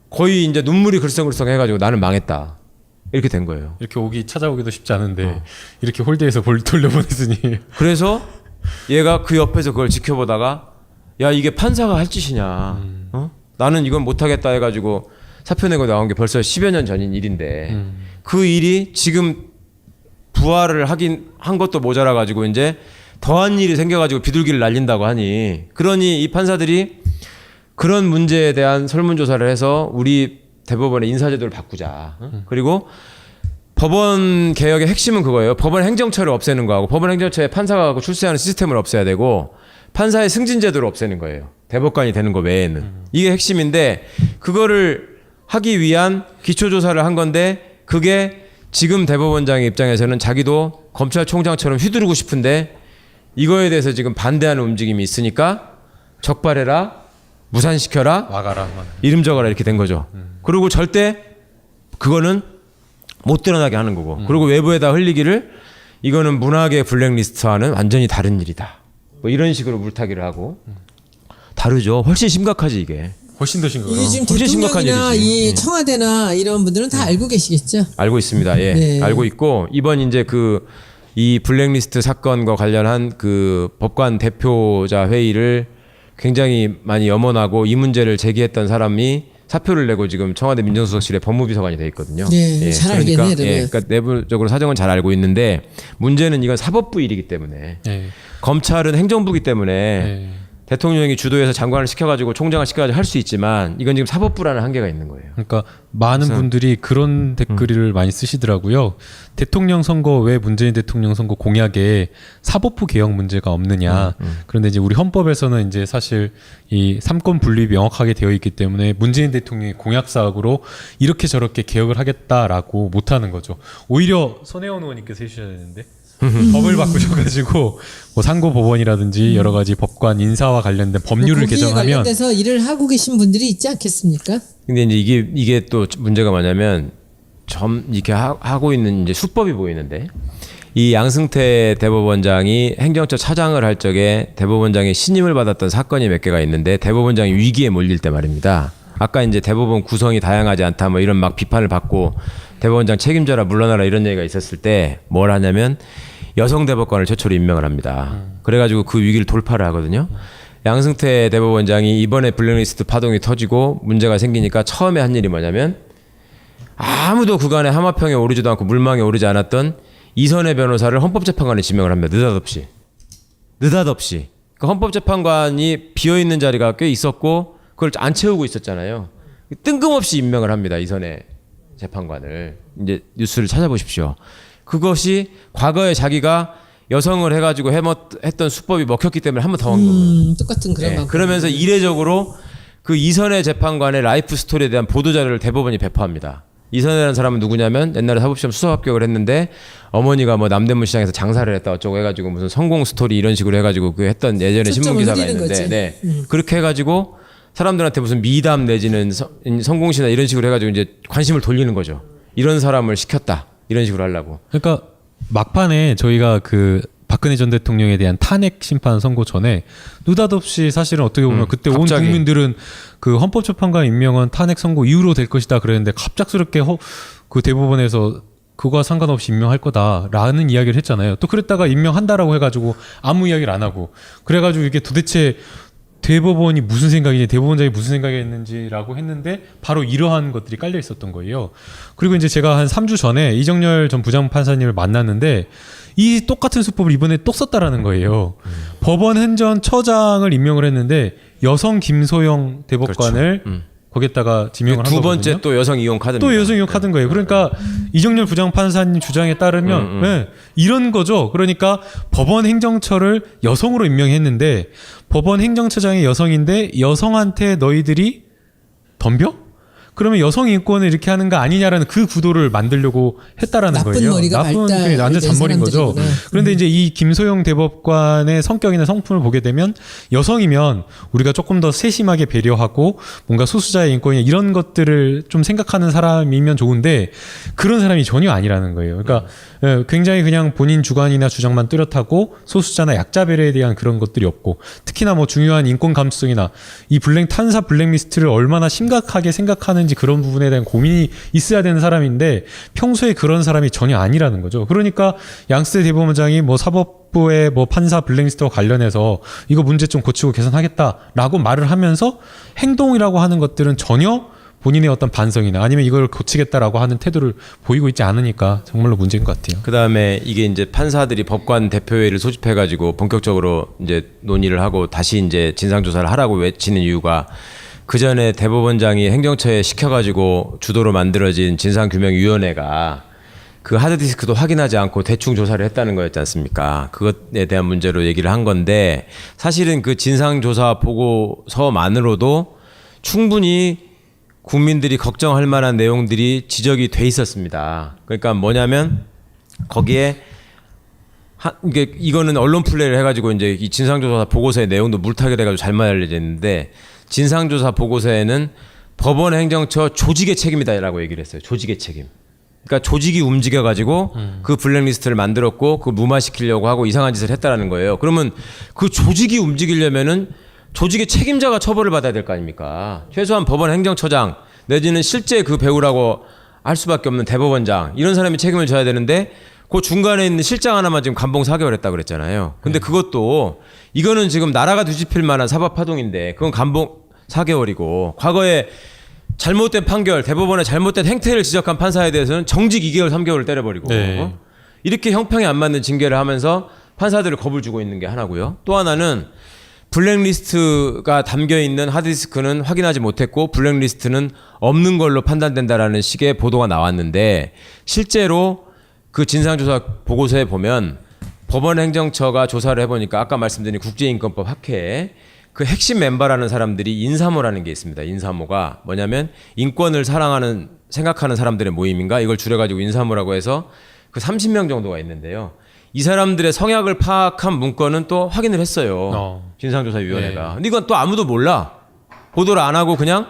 거의 이제 눈물이 글썽글썽 해가지고 나는 망했다 이렇게 된 거예요. 이렇게 찾아오기도 쉽지 않은데 이렇게 홀대에서 돌려보냈으니 그래서 얘가 그 옆에서 그걸 지켜보다가 야 이게 판사가 할 짓이냐 나는 이건 못하겠다 해가지고 사표 내고 나온 게 벌써 10여 년 전인 일인데 그 일이 지금 부활을 한 것도 모자라 가지고 이제 더한 일이 생겨가지고 비둘기를 날린다고 하니 그러니 이 판사들이 그런 문제에 대한 설문조사를 해서 우리 대법원의 인사제도를 바꾸자. 그리고 법원 개혁의 핵심은 그거예요. 법원 행정처를 없애는 거하고 법원 행정처에 판사가 출세하는 시스템을 없애야 되고 판사의 승진제도를 없애는 거예요. 대법관이 되는 거 외에는. 이게 핵심인데 그거를 하기 위한 기초조사를 한 건데 그게 지금 대법원장의 입장에서는 자기도 검찰총장처럼 휘두르고 싶은데 이거에 대해서 지금 반대하는 움직임이 있으니까 적발해라, 무산시켜라, 와가라. 이름 적어라 이렇게 된 거죠. 그리고 절대 그거는 못 드러나게 하는 거고 그리고 외부에다 흘리기를 이거는 문학의 블랙리스트와는 완전히 다른 일이다. 뭐 이런 식으로 물타기를 하고 다르죠. 훨씬 심각하지 이게. 훨씬 더 심각해요. 이게 지금 훨씬 심각한 대통령이나 일이지. 이 청와대나 이런 분들은 다 알고 계시겠죠? 알고 있습니다. 예. 네. 알고 있고 이번 이제 이 블랙리스트 사건과 관련한 그 법관 대표자 회의를 굉장히 많이 염원하고 이 문제를 제기했던 사람이 사표를 내고 지금 청와대 민정수석실에 법무비서관이 돼 있거든요. 네, 잘 알겠네, 그러면. 그러니까 내부적으로 사정은 잘 알고 있는데 문제는 이건 사법부 일이기 때문에 네. 검찰은 행정부기 때문에 네. 대통령이 주도해서 장관을 시켜가지고 총장을 시켜가지고 할 수 있지만 이건 지금 사법부라는 한계가 있는 거예요. 그러니까 많은 분들이 그런 댓글을 많이 쓰시더라고요. 대통령 선거 왜 문재인 대통령 선거 공약에 사법부 개혁 문제가 없느냐. 그런데 이제 우리 헌법에서는 이제 사실 이 삼권 분립이 명확하게 되어 있기 때문에 문재인 대통령의 공약 사항으로 이렇게 저렇게 개혁을 하겠다라고 못하는 거죠. 오히려 손혜원 의원님께서 해주셔야 되는데. 법을 바꾸셔가지고 뭐 상고법원이라든지 여러 가지 법관 인사와 관련된 법률을 거기에 개정하면 관련돼서 일을 하고 계신 분들이 있지 않겠습니까? 근데 이제 이게 또 문제가 뭐냐면 이렇게 하고 있는 이제 수법이 보이는데 이 양승태 대법원장이 행정처 차장을 할 적에 대법원장의 신임을 받았던 사건이 몇 개가 있는데 대법원장이 위기에 몰릴 때 말입니다. 아까 이제 대법원 구성이 다양하지 않다 뭐 이런 막 비판을 받고 대법원장 책임져라 물러나라 이런 얘기가 있었을 때 뭘 하냐면 여성 대법관을 최초로 임명을 합니다. 그래가지고 그 위기를 돌파를 하거든요. 양승태 대법원장이 이번에 블랙리스트 파동이 터지고 문제가 생기니까 처음에 한 일이 뭐냐면 아무도 그간에 하마평에 오르지도 않고 물망에 오르지 않았던 이선혜 변호사를 헌법재판관에 지명을 합니다. 느닷없이. 그러니까 헌법재판관이 비어있는 자리가 꽤 있었고 그걸 안 채우고 있었잖아요. 뜬금없이 임명을 합니다. 이선혜 재판관을. 이제 뉴스를 찾아보십시오. 그것이 과거에 자기가 여성을 해가지고 했던 수법이 먹혔기 때문에 한 번 더 한 겁니다. 똑같은 그런 방법. 그러면서 이례적으로 그 이선혜 재판관의 라이프 스토리에 대한 보도자료를 대법원이 배포합니다. 이선혜라는 사람은 누구냐면 옛날에 사법시험 수석 합격을 했는데 어머니가 뭐 남대문 시장에서 장사를 했다 어쩌고 해가지고 무슨 성공 스토리 이런 식으로 해가지고 그 했던 예전에 신문 기사가 있는데 그렇게 해가지고 사람들한테 무슨 미담 내지는 성공시나 이런 식으로 해가지고 이제 관심을 돌리는 거죠. 이런 사람을 시켰다. 이런 식으로 하려고. 그러니까 막판에 저희가 그 박근혜 전 대통령에 대한 탄핵 심판 선고 전에 느닷없이 사실은 어떻게 보면 그때 갑자기. 온 국민들은 그 헌법재판관 임명은 탄핵 선고 이후로 될 것이다 그랬는데 갑작스럽게 그 대법원에서 그거와 상관없이 임명할 거다라는 이야기를 했잖아요. 또 그랬다가 임명한다라고 해가지고 아무 이야기를 안 하고 그래가지고 이게 도대체 대법원이 무슨 생각이지 대법원장이 무슨 생각이었는지라고 했는데 바로 이러한 것들이 깔려 있었던 거예요. 그리고 이제 제가 한 3주 전에 이정열 전 부장판사님을 만났는데 이 똑같은 수법을 이번에 또 썼다라는 거예요. 법원 행정처장을 임명을 했는데 여성 김소영 대법관을 거기에다가 지명을 한 두 거거든요. 번째 또 여성 이용 카드입니다. 또 여성 이용 카드인 거예요. 그러니까 이정열 부장판사님 주장에 따르면 네, 이런 거죠. 그러니까 법원 행정처를 여성으로 임명했는데 법원 행정처장이 여성인데 여성한테 너희들이 덤벼? 그러면 여성 인권을 이렇게 하는 거 아니냐라는 그 구도를 만들려고 했다라는 나쁜 거예요. 머리가 발달된 완전 잔머리인 거죠. 사람들이구나. 그런데 이제 이 김소영 대법관의 성격이나 성품을 보게 되면 여성이면 우리가 조금 더 세심하게 배려하고 뭔가 소수자의 인권이나 이런 것들을 좀 생각하는 사람이면 좋은데 그런 사람이 전혀 아니라는 거예요. 그러니까 굉장히 그냥 본인 주관이나 주장만 뚜렷하고 소수자나 약자 배려에 대한 그런 것들이 없고 특히나 뭐 중요한 인권 감수성이나 이 탄사 블랙리스트를 얼마나 심각하게 생각하는지 그런 부분에 대한 고민이 있어야 되는 사람인데 평소에 그런 사람이 전혀 아니라는 거죠. 그러니까 양승태 대법원장이 뭐 사법부의 뭐 판사 블랙리스트와 관련해서 이거 문제 좀 고치고 개선하겠다라고 말을 하면서 행동이라고 하는 것들은 전혀 본인의 어떤 반성이나 아니면 이걸 고치겠다라고 하는 태도를 보이고 있지 않으니까 정말로 문제인 것 같아요. 그 다음에 이게 이제 판사들이 법관 대표회의를 소집해가지고 본격적으로 이제 논의를 하고 다시 이제 진상조사를 하라고 외치는 이유가 그 전에 대법원장이 행정처에 시켜가지고 주도로 만들어진 진상규명위원회가 그 하드디스크도 확인하지 않고 대충 조사를 했다는 거였지 않습니까? 그것에 대한 문제로 얘기를 한 건데 사실은 그 진상조사 보고서만으로도 충분히 국민들이 걱정할 만한 내용들이 지적이 돼 있었습니다. 그러니까 뭐냐면 거기에 이거는 언론 플레이를 해가지고 이제 이 진상조사 보고서의 내용도 물타기 돼가지고 잘못 알려져 있는데 진상조사 보고서에는 법원 행정처 조직의 책임이다라고 얘기를 했어요. 조직의 책임. 그러니까 조직이 움직여가지고 그 블랙리스트를 만들었고 그 무마시키려고 하고 이상한 짓을 했다라는 거예요. 그러면 그 조직이 움직이려면은 조직의 책임자가 처벌을 받아야 될 거 아닙니까? 최소한 법원 행정처장 내지는 실제 그 배우라고 할 수밖에 없는 대법원장 이런 사람이 책임을 져야 되는데 그 중간에 있는 실장 하나만 지금 감봉 4개월 했다고 그랬잖아요. 근데 그것도 이거는 지금 나라가 뒤집힐 만한 사법 파동인데 그건 감봉 4개월이고 과거에 잘못된 판결, 대법원의 잘못된 행태를 지적한 판사에 대해서는 정직 2개월, 3개월을 때려버리고 네. 이렇게 형평에 안 맞는 징계를 하면서 판사들을 겁을 주고 있는 게 하나고요. 또 하나는 블랙리스트가 담겨있는 하드디스크는 확인하지 못했고 블랙리스트는 없는 걸로 판단된다라는 식의 보도가 나왔는데 실제로 그 진상조사 보고서에 보면 법원행정처가 조사를 해보니까 아까 말씀드린 국제인권법 학회에 그 핵심 멤버라는 사람들이 인사모라는 게 있습니다. 인사모가 뭐냐면 인권을 사랑하는 생각하는 사람들의 모임인가 이걸 줄여가지고 인사모라고 해서 그 30명 정도가 있는데요. 이 사람들의 성향을 파악한 문건은 또 확인을 했어요. 진상조사위원회가. 네. 근데 이건 또 아무도 몰라. 보도를 안 하고 그냥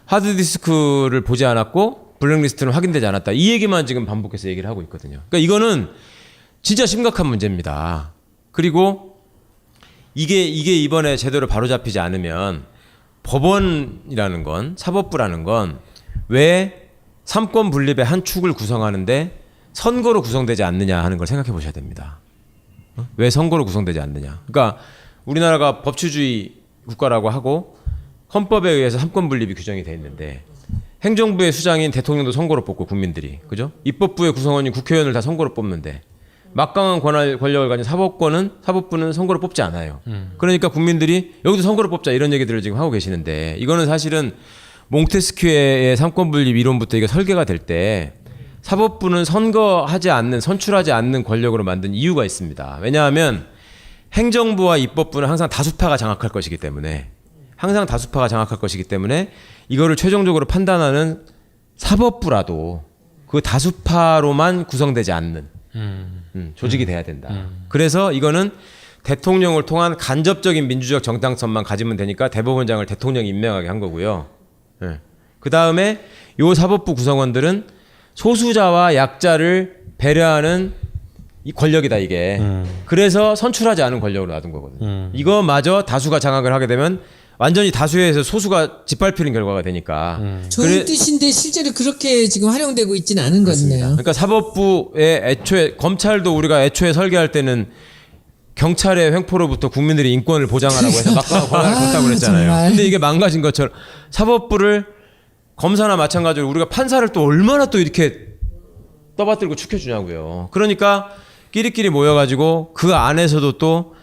하드디스크를 보지 않았고 블랙리스트는 확인되지 않았다. 이 얘기만 지금 반복해서 얘기를 하고 있거든요. 그러니까 이거는 진짜 심각한 문제입니다. 그리고 이게 이번에 제대로 바로잡히지 않으면 법원이라는 건 사법부라는 건 왜 삼권 분립의 한 축을 구성하는데 선거로 구성되지 않느냐 하는 걸 생각해 보셔야 됩니다. 왜 선거로 구성되지 않느냐. 그러니까 우리나라가 법치주의 국가라고 하고 헌법에 의해서 삼권 분립이 규정이 돼 있는데 행정부의 수장인 대통령도 선거로 뽑고 국민들이 그죠? 입법부의 구성원인 국회의원을 다 선거로 뽑는데 막강한 권력을 가진 사법부는 선거로 뽑지 않아요. 그러니까 국민들이 여기도 선거로 뽑자 이런 얘기들을 지금 하고 계시는데 이거는 사실은 몽테스큐의 삼권분립 이론부터 이게 설계가 될 때 사법부는 선출하지 않는 권력으로 만든 이유가 있습니다. 왜냐하면 행정부와 입법부는 항상 다수파가 장악할 것이기 때문에 이거를 최종적으로 판단하는 사법부라도 그 다수파로만 구성되지 않는 조직이 돼야 된다. 그래서 이거는 대통령을 통한 간접적인 민주적 정당성만 가지면 되니까 대법원장을 대통령이 임명하게 한 거고요. 그 다음에 요 사법부 구성원들은 소수자와 약자를 배려하는 이 권력이다 이게. 그래서 선출하지 않은 권력으로 놔둔 거거든요. 이거마저 다수가 장악을 하게 되면 완전히 다수에서 소수가 짓밟히는 결과가 되니까. 좋은 뜻인데 실제로 그렇게 지금 활용되고 있지는 않은 거네요. 그러니까 사법부의 애초에 검찰도 우리가 애초에 설계할 때는 경찰의 횡포로부터 국민들의 인권을 보장하라고 해서 막강한 권한을 줬다고 그랬잖아요. 정말. 근데 이게 망가진 것처럼 사법부를 검사나 마찬가지로 우리가 판사를 또 얼마나 또 이렇게 떠받들고 축혀주냐고요. 그러니까 끼리끼리 모여가지고 그 안에서도 또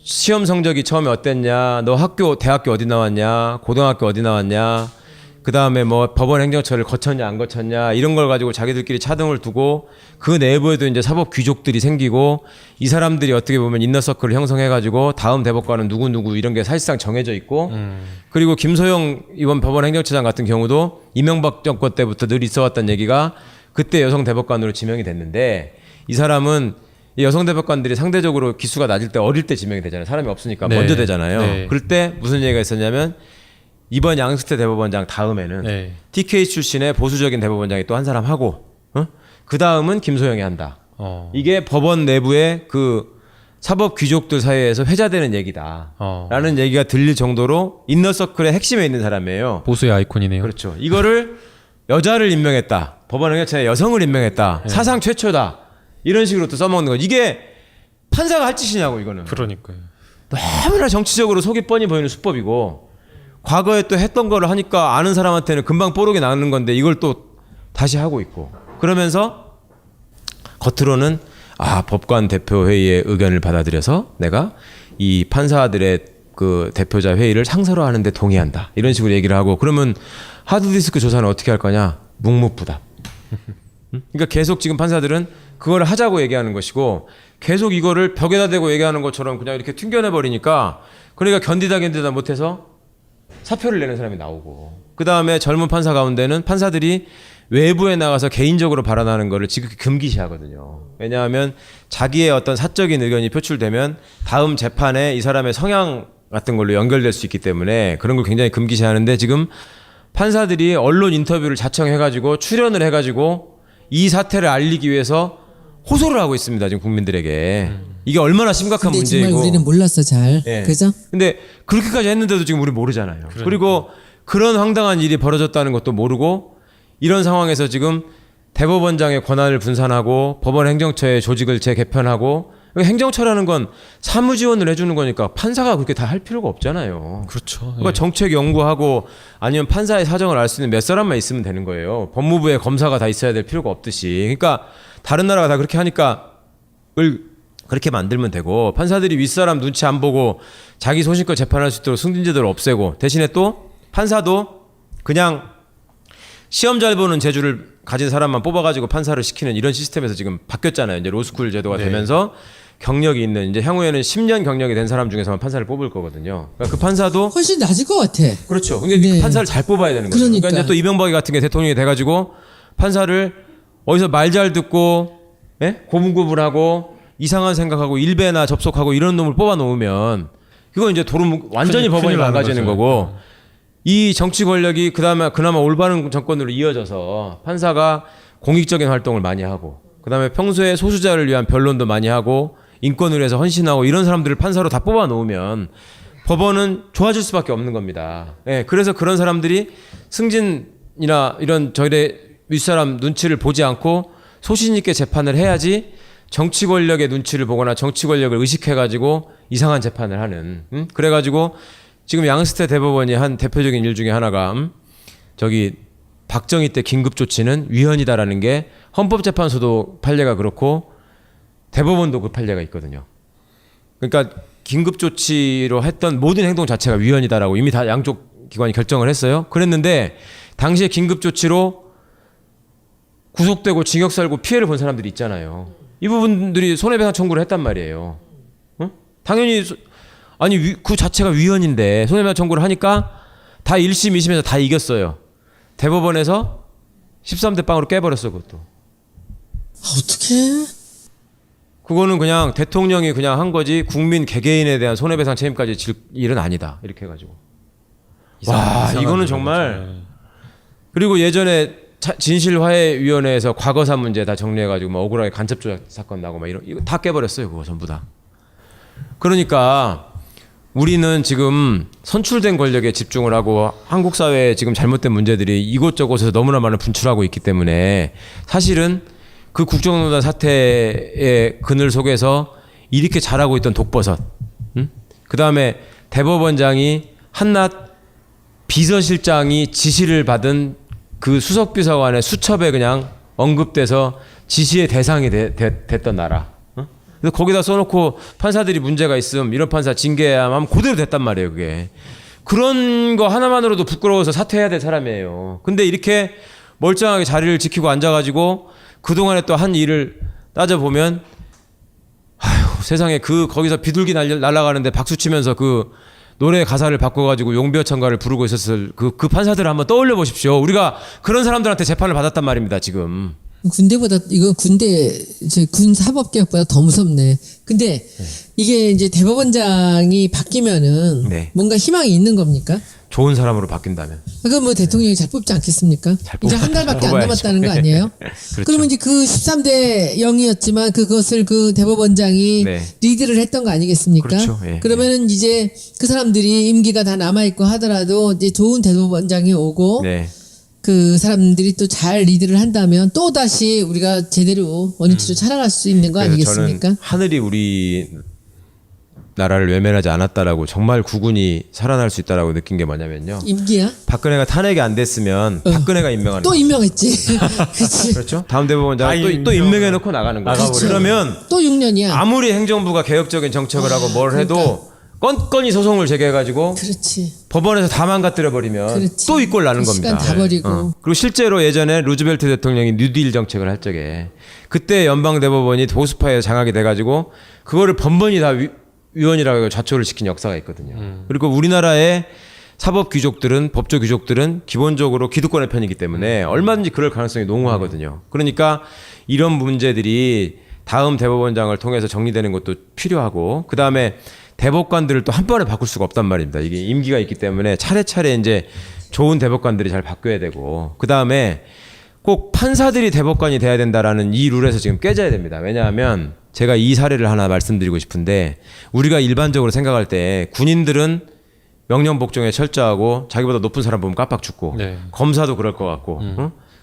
시험 성적이 처음에 어땠냐, 너 대학교 어디 나왔냐, 고등학교 어디 나왔냐, 그 다음에 뭐 법원 행정처를 거쳤냐 안 거쳤냐 이런 걸 가지고 자기들끼리 차등을 두고 그 내부에도 이제 사법 귀족들이 생기고 이 사람들이 어떻게 보면 인너서클을 형성해가지고 다음 대법관은 누구 이런 게 사실상 정해져 있고 그리고 김소영 이번 법원 행정처장 같은 경우도 이명박 정권 때부터 늘 있어왔던 얘기가 그때 여성 대법관으로 지명이 됐는데 이 사람은 이 여성 대법관들이 상대적으로 기수가 낮을 때 어릴 때 지명이 되잖아요. 사람이 없으니까 네. 먼저 되잖아요. 네. 그럴 때 무슨 얘기가 있었냐면 이번 양승태 대법원장 다음에는 네. TK 출신의 보수적인 대법원장이 또 한 사람 하고 그 다음은 김소영이 한다. 이게 법원 내부의 그 사법 귀족들 사이에서 회자되는 얘기다. 라는 얘기가 들릴 정도로 인너서클의 핵심에 있는 사람이에요. 보수의 아이콘이네요. 그렇죠. 이거를 여자를 임명했다. 법원 행정처에 여성을 임명했다. 네. 사상 최초다. 이런 식으로 또 써먹는 거죠. 이게 판사가 할 짓이냐고 이거는. 그러니까요. 너무나 정치적으로 속이 뻔히 보이는 수법이고 과거에 또 했던 거를 하니까 아는 사람한테는 금방 뽀록이 나는 건데 이걸 또 다시 하고 있고 그러면서 겉으로는 법관 대표 회의의 의견을 받아들여서 내가 이 판사들의 그 대표자 회의를 상서로 하는데 동의한다 이런 식으로 얘기를 하고 그러면 하드디스크 조사는 어떻게 할 거냐 묵묵부답. 그러니까 계속 지금 판사들은 그걸 하자고 얘기하는 것이고 계속 이거를 벽에다 대고 얘기하는 것처럼 그냥 이렇게 튕겨내 버리니까 그러니까 견디다 못해서 사표를 내는 사람이 나오고 그 다음에 젊은 판사 가운데는 판사들이 외부에 나가서 개인적으로 발언하는 거를 지극히 금기시하거든요. 왜냐하면 자기의 어떤 사적인 의견이 표출되면 다음 재판에 이 사람의 성향 같은 걸로 연결될 수 있기 때문에 그런 걸 굉장히 금기시하는데 지금 판사들이 언론 인터뷰를 자청해가지고 출연을 해가지고 이 사태를 알리기 위해서 호소를 하고 있습니다. 지금 국민들에게. 이게 얼마나 심각한 근데 문제이고. 정말 우리는 몰랐어 잘. 예. 그죠? 근데 그렇게까지 했는데도 지금 우리 모르잖아요. 그리고 그런 황당한 일이 벌어졌다는 것도 모르고 이런 상황에서 지금 대법원장의 권한을 분산하고 법원 행정처의 조직을 재개편하고 행정처라는 건 사무 지원을 해주는 거니까 판사가 그렇게 다 할 필요가 없잖아요. 그렇죠. 그러니까 정책 연구하고 아니면 판사의 사정을 알 수 있는 몇 사람만 있으면 되는 거예요. 법무부에 검사가 다 있어야 될 필요가 없듯이. 그러니까 다른 나라가 다 그렇게 하니까 그렇게 만들면 되고 판사들이 윗사람 눈치 안 보고 자기 소신껏 재판할 수 있도록 승진제도를 없애고 대신에 또 판사도 그냥 시험 잘 보는 재주를 가진 사람만 뽑아가지고 판사를 시키는 이런 시스템에서 지금 바뀌었잖아요. 이제 로스쿨 제도가 네. 되면서 경력이 있는 이제 향후에는 10년 경력이 된 사람 중에서만 판사를 뽑을 거거든요. 그러니까 그 판사도 훨씬 낮을 것 같아. 그렇죠. 근데 네. 판사를 잘 뽑아야 되는 거죠. 그러니까. 이제 또 이명박이 같은 게 대통령이 돼가지고 판사를 어디서 말 잘 듣고 고분고분하고 이상한 생각하고 일배나 접속하고 이런 놈을 뽑아 놓으면 이건 이제 완전히 법원이 큰일 나는 망가지는 거죠. 거고 이 정치 권력이 그나마 올바른 정권으로 이어져서 판사가 공익적인 활동을 많이 하고 그다음에 평소에 소수자를 위한 변론도 많이 하고 인권을 위해서 헌신하고 이런 사람들을 판사로 다 뽑아 놓으면 법원은 좋아질 수밖에 없는 겁니다. 예, 그래서 그런 사람들이 승진이나 이런 저희의 윗사람 눈치를 보지 않고 소신 있게 재판을 해야지 정치 권력의 눈치를 보거나 정치 권력을 의식해가지고 이상한 재판을 하는. 그래가지고 지금 양스태 대법원이 한 대표적인 일 중에 하나가 저기 박정희 때 긴급 조치는 위헌이다라는 게 헌법재판소도 판례가 그렇고 대법원도 그 판례가 있거든요. 그러니까 긴급 조치로 했던 모든 행동 자체가 위헌이다라고 이미 다 양쪽 기관이 결정을 했어요. 그랬는데 당시에 긴급 조치로 구속되고 징역 살고 피해를 본 사람들이 있잖아요. 이 부분들이 손해배상 청구를 했단 말이에요. 당연히 아니 그 자체가 위헌인데 손해배상 청구를 하니까 다 1심, 2심에서 다 이겼어요. 대법원에서 13대 빵으로 깨버렸어 그것도. 어떻게? 그거는 그냥 대통령이 그냥 한 거지 국민 개개인에 대한 손해배상 책임까지 질 일은 아니다 이렇게 해가지고. 와 이거는 정말. 그리고 예전에 진실화해위원회에서 과거사 문제 다 정리해가지고 막 억울하게 간첩 조작 사건 나고 막 이거 다 깨버렸어요 그거 전부 다. 그러니까 우리는 지금 선출된 권력에 집중을 하고 한국 사회에 지금 잘못된 문제들이 이곳저곳에서 너무나 많은 분출하고 있기 때문에 사실은 그 국정농단 사태의 그늘 속에서 이렇게 잘하고 있던 독버섯, 그 다음에 대법원장이 한낱 비서실장이 지시를 받은 그 수석비서관의 수첩에 그냥 언급돼서 지시의 대상이 됐던 나라. 그래서 거기다 써놓고 판사들이 문제가 있음 이런 판사 징계해야 하면 그대로 됐단 말이에요 그게. 그런 거 하나만으로도 부끄러워서 사퇴해야 될 사람이에요. 근데 이렇게 멀쩡하게 자리를 지키고 앉아가지고 그동안에 또 한 일을 따져보면 아휴 세상에 거기서 비둘기 날아가는데 박수 치면서 그 노래 가사를 바꿔가지고 용비어천가를 부르고 있었을 그 판사들을 한번 떠올려 보십시오. 우리가 그런 사람들한테 재판을 받았단 말입니다 지금. 군대보다 이거 군 사법개혁보다 더 무섭네. 근데 이게 이제 대법원장이 바뀌면은 네. 뭔가 희망이 있는 겁니까? 좋은 사람으로 바뀐다면. 그럼 뭐 대통령이 잘 뽑지 않겠습니까? 이제 한 달밖에 안 뽑아야죠. 남았다는 거 아니에요? 그렇죠. 그러면 이제 그 13대 0이었지만 그것을 그 대법원장이 네. 리드를 했던 거 아니겠습니까? 그렇죠. 예, 그러면은 이제 그 사람들이 임기가 다 남아있고 하더라도 이제 좋은 대법원장이 오고 네. 그 사람들이 또 잘 리드를 한다면 또 다시 우리가 제대로 원위치로 살아갈 수 있는 거 그래서 아니겠습니까? 저는 하늘이 우리 나라를 외면하지 않았다라고 정말 국군이 살아날 수 있다라고 느낀 게 뭐냐면요. 임기야? 박근혜가 탄핵이 안 됐으면 박근혜가 임명하는 또 거예요. 임명했지. 그렇지. 그렇죠? 다음 대법원장 다 또 임명해 놓고 나가는 거예요. 나가버리죠. 그러면 또 6년이야. 아무리 행정부가 개혁적인 정책을 하고 뭘 해도 그러니까. 건건이 소송을 제기해가지고 그렇지. 법원에서 다 망가뜨려 버리면 그렇지. 또 이 꼴 나는 그 겁니다. 시간 다 버리고. 그리고 실제로 예전에 루즈벨트 대통령이 뉴딜 정책을 할 적에 그때 연방대법원이 보수파에 장악이 돼가지고 그거를 번번이 다 위헌이라고 좌초를 시킨 역사가 있거든요. 그리고 우리나라의 사법 귀족들은 법조 귀족들은 기본적으로 기득권의 편이기 때문에 얼마든지 그럴 가능성이 농후하거든요. 그러니까 이런 문제들이 다음 대법원장을 통해서 정리되는 것도 필요하고 그 다음에 대법관들을 또 한 번에 바꿀 수가 없단 말입니다. 이게 임기가 있기 때문에 차례차례 이제 좋은 대법관들이 잘 바뀌어야 되고 그 다음에 꼭 판사들이 대법관이 돼야 된다라는 이 룰에서 지금 깨져야 됩니다. 왜냐하면 제가 이 사례를 하나 말씀드리고 싶은데 우리가 일반적으로 생각할 때 군인들은 명령 복종에 철저하고 자기보다 높은 사람 보면 깜빡 죽고 네. 검사도 그럴 것 같고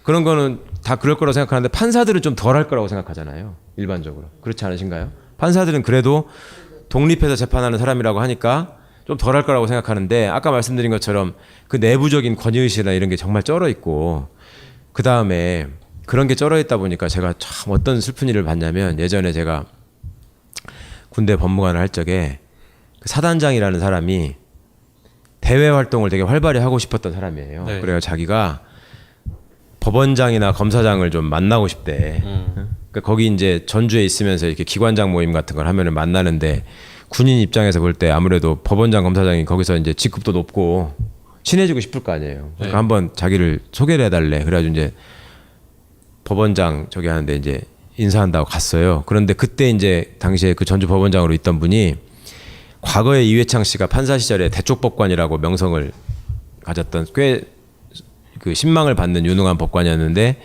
그런 거는 다 그럴 거라고 생각하는데 판사들은 좀 덜 할 거라고 생각하잖아요. 일반적으로. 그렇지 않으신가요? 판사들은 그래도 독립해서 재판하는 사람이라고 하니까 좀 덜 할 거라고 생각하는데 아까 말씀드린 것처럼 그 내부적인 권위의식이나 이런 게 정말 쩔어 있고 그 다음에 그런 게 쩔어 있다 보니까 제가 참 어떤 슬픈 일을 봤냐면 예전에 제가 군대 법무관을 할 적에 그 사단장이라는 사람이 대외 활동을 되게 활발히 하고 싶었던 사람이에요. 네. 그래서 자기가 법원장이나 검사장을 좀 만나고 싶대. 그러니까 거기 이제 전주에 있으면서 이렇게 기관장 모임 같은 걸 하면은 만나는데 군인 입장에서 볼 때 아무래도 법원장, 검사장이 거기서 이제 직급도 높고 친해지고 싶을 거 아니에요. 그러니까 네. 한번 자기를 소개를 해달래. 그래가지고 이제 법원장 저기 하는데 이제 인사한다고 갔어요. 그런데 그때 이제 당시에 그 전주 법원장으로 있던 분이 과거에 이회창 씨가 판사 시절에 대쪽법관이라고 명성을 가졌던 꽤 그 신망을 받는 유능한 법관이었는데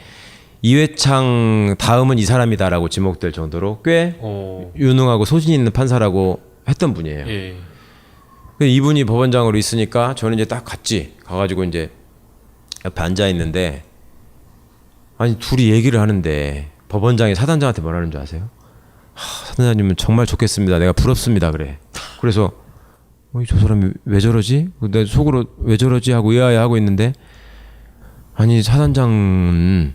이회창 다음은 이 사람이다라고 지목될 정도로 꽤 유능하고 소신 있는 판사라고 했던 분이에요. 예. 근데 이분이 법원장으로 있으니까 저는 이제 딱 갔지. 가가지고 이제 옆에 앉아 있는데 아니 둘이 얘기를 하는데 법원장이 사단장한테 뭐라는 줄 아세요? 사단장님은 정말 좋겠습니다. 내가 부럽습니다. 그래. 그래서 저 사람이 왜 저러지? 내 속으로 왜 저러지 하고 의아해하고 있는데 아니 사단장은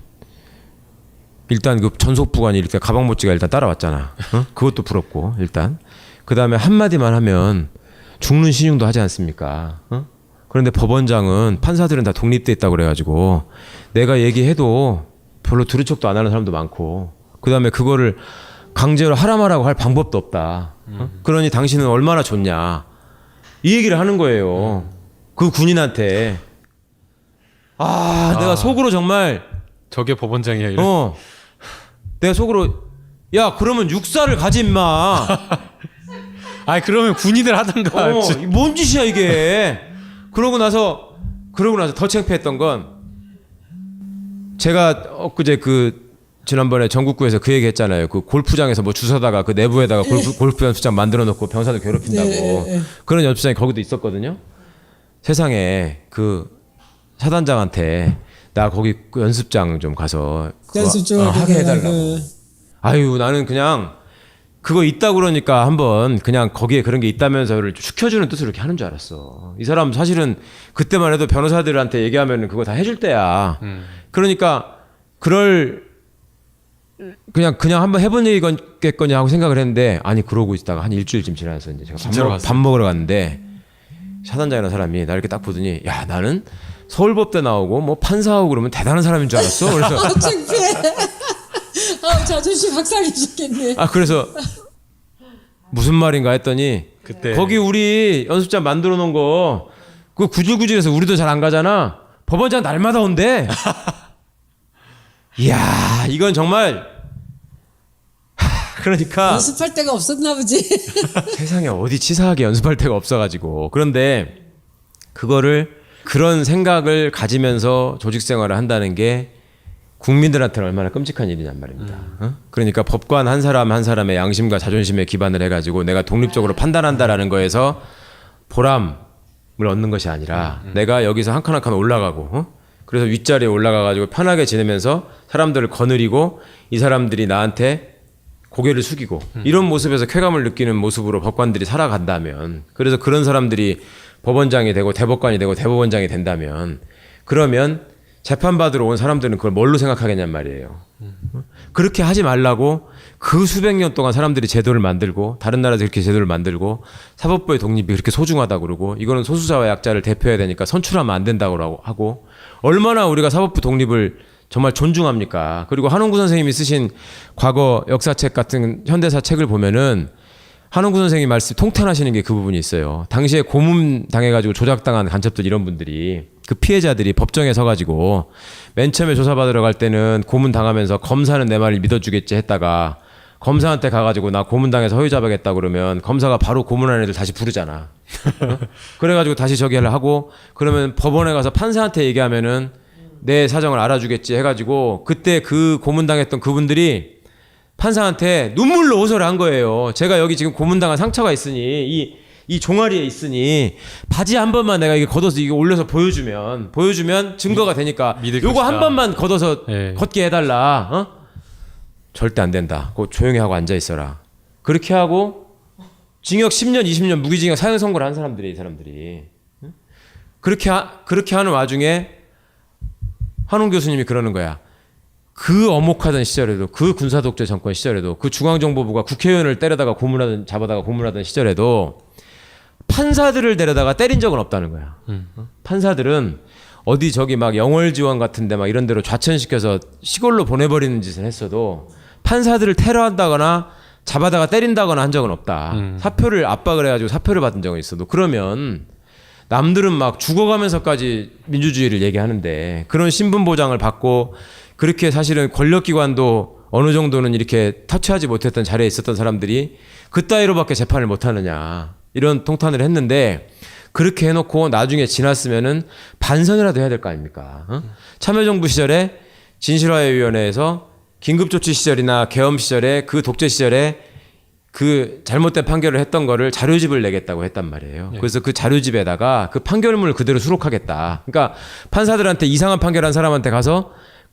일단 그 전속부관이 이렇게 가방 못지가 일단 따라왔잖아. 어? 그것도 부럽고 일단 그 다음에 한마디만 하면 죽는 신용도 하지 않습니까? 어? 그런데 법원장은 판사들은 다 독립돼 있다고 그래가지고 내가 얘기해도 별로 들은 척도 안 하는 사람도 많고 그 다음에 그거를 강제로 하라 말라고 할 방법도 없다. 어? 그러니 당신은 얼마나 좋냐 이 얘기를 하는 거예요. 그 군인한테. 내가 속으로 정말 저게 법원장이야. 이런. 내가 속으로 야 그러면 육사를 가지 임마. 그러면 군인들 하던가. 뭔 짓이야 이게. 그러고 나서 더 창피했던 건 제가 엊그제 그 지난번에 전국구에서 그 얘기 했잖아요. 그 골프장에서 뭐 주워다가 그 내부에다가 골프 연습장 만들어 놓고 병사들 괴롭힌다고. 그런 연습장이 거기도 있었거든요. 세상에 그 사단장한테 나 거기 연습장 좀 가서 연습 좀 하게 해달라고. 아유 나는 그냥 그거 있다 그러니까 한번 그냥 거기에 그런 게 있다면서를 시켜주는 뜻으로 이렇게 하는 줄 알았어. 이 사람 사실은 그때만 해도 변호사들한테 얘기하면 그거 다 해줄 때야. 그러니까 그냥 한번 해본 얘기겠거냐 하고 생각을 했는데 아니 그러고 있다가 한 일주일쯤 지나서 이제 제가 밥 먹으러 갔는데 사단장이라는 사람이 나 이렇게 딱 보더니 야 나는 서울법대 나오고 뭐 판사하고 그러면 대단한 사람인 줄 알았어. 그래서 창피해. 자존심 박살내셨겠네. 그래서 무슨 말인가 했더니 그때 거기 우리 연습장 만들어 놓은 거 그거 구질구질해서 우리도 잘 안 가잖아. 법원장 날마다 온대. 이야 이건 정말 그러니까 연습할 데가 없었나 보지. 세상에 어디 치사하게 연습할 데가 없어가지고 그런데 그런 생각을 가지면서 조직 생활을 한다는 게 국민들한테는 얼마나 끔찍한 일이냔 말입니다. 그러니까 법관 한 사람 한 사람의 양심과 자존심에 기반을 해가지고 내가 독립적으로 판단한다라는 거에서 보람을 얻는 것이 아니라 내가 여기서 한 칸 한 칸 올라가고 그래서 윗자리에 올라가가지고 편하게 지내면서 사람들을 거느리고 이 사람들이 나한테 고개를 숙이고 이런 모습에서 쾌감을 느끼는 모습으로 법관들이 살아간다면 그래서 그런 사람들이 법원장이 되고 대법관이 되고 대법원장이 된다면 그러면 재판받으러 온 사람들은 그걸 뭘로 생각하겠냔 말이에요. 그렇게 하지 말라고 그 수백 년 동안 사람들이 제도를 만들고 다른 나라에서 그렇게 제도를 만들고 사법부의 독립이 그렇게 소중하다고 그러고 이거는 소수자와 약자를 대표해야 되니까 선출하면 안 된다고 하고 얼마나 우리가 사법부 독립을 정말 존중합니까? 그리고 한홍구 선생님이 쓰신 과거 역사책 같은 현대사 책을 보면은 한홍구 선생님이 말씀 통탄하시는 게 그 부분이 있어요. 당시에 고문 당해가지고 조작당한 간첩들 이런 분들이 그 피해자들이 법정에 서가지고 맨 처음에 조사받으러 갈 때는 고문 당하면서 검사는 내 말을 믿어주겠지 했다가 검사한테 가가지고 나 고문 당해서 허위자백했다 그러면 검사가 바로 고문한 애들 다시 부르잖아. 그래가지고 다시 저기 하고 그러면 법원에 가서 판사한테 얘기하면은 내 사정을 알아주겠지 해가지고 그때 그 고문당했던 그분들이 판사한테 눈물로 호소를 한 거예요. 제가 여기 지금 고문당한 상처가 있으니 이 이 종아리에 있으니 바지 한 번만 내가 이게 걷어서 이게 올려서 보여주면 증거가 되니까 믿을 요거 한 것이다. 번만 걷어서 예. 걷게 해달라. 절대 안 된다. 그거 조용히 하고 앉아 있어라. 그렇게 하고 징역 10년, 20년 무기징역 사형 선고를 한 사람들이 이 사람들이 그렇게 하는 와중에 한홍 교수님이 그러는 거야. 그 엄혹하던 시절에도 그 군사독재 정권 시절에도 그 중앙정보부가 국회의원을 때려다가 잡아다가 고문하던 시절에도 판사들을 데려다가 때린 적은 없다는 거야. 판사들은 어디 저기 막 영월지원 같은데 막 이런 데로 좌천시켜서 시골로 보내버리는 짓을 했어도 판사들을 테러한다거나 잡아다가 때린다거나 한 적은 없다. 사표를 압박을 해가지고 사표를 받은 적은 있어도 그러면 남들은 막 죽어가면서까지 민주주의를 얘기하는데 그런 신분 보장을 받고 그렇게 사실은 권력기관도 어느 정도는 이렇게 터치하지 못했던 자리에 있었던 사람들이 그따위로밖에 재판을 못하느냐 이런 통탄을 했는데 그렇게 해놓고 나중에 지났으면은 반성이라도 해야 될 거 아닙니까? 참여정부 시절에 진실화해위원회에서 긴급조치 시절이나 계엄 시절에 그 독재 시절에 그 잘못된 판결을 했던 거를 자료집을 내겠다고 했단 말이에요. 그래서 그 자료집에다가 그 판결문을 그대로 수록하겠다. 그러니까 판사들한테 이상한 판결한 사람한테 가서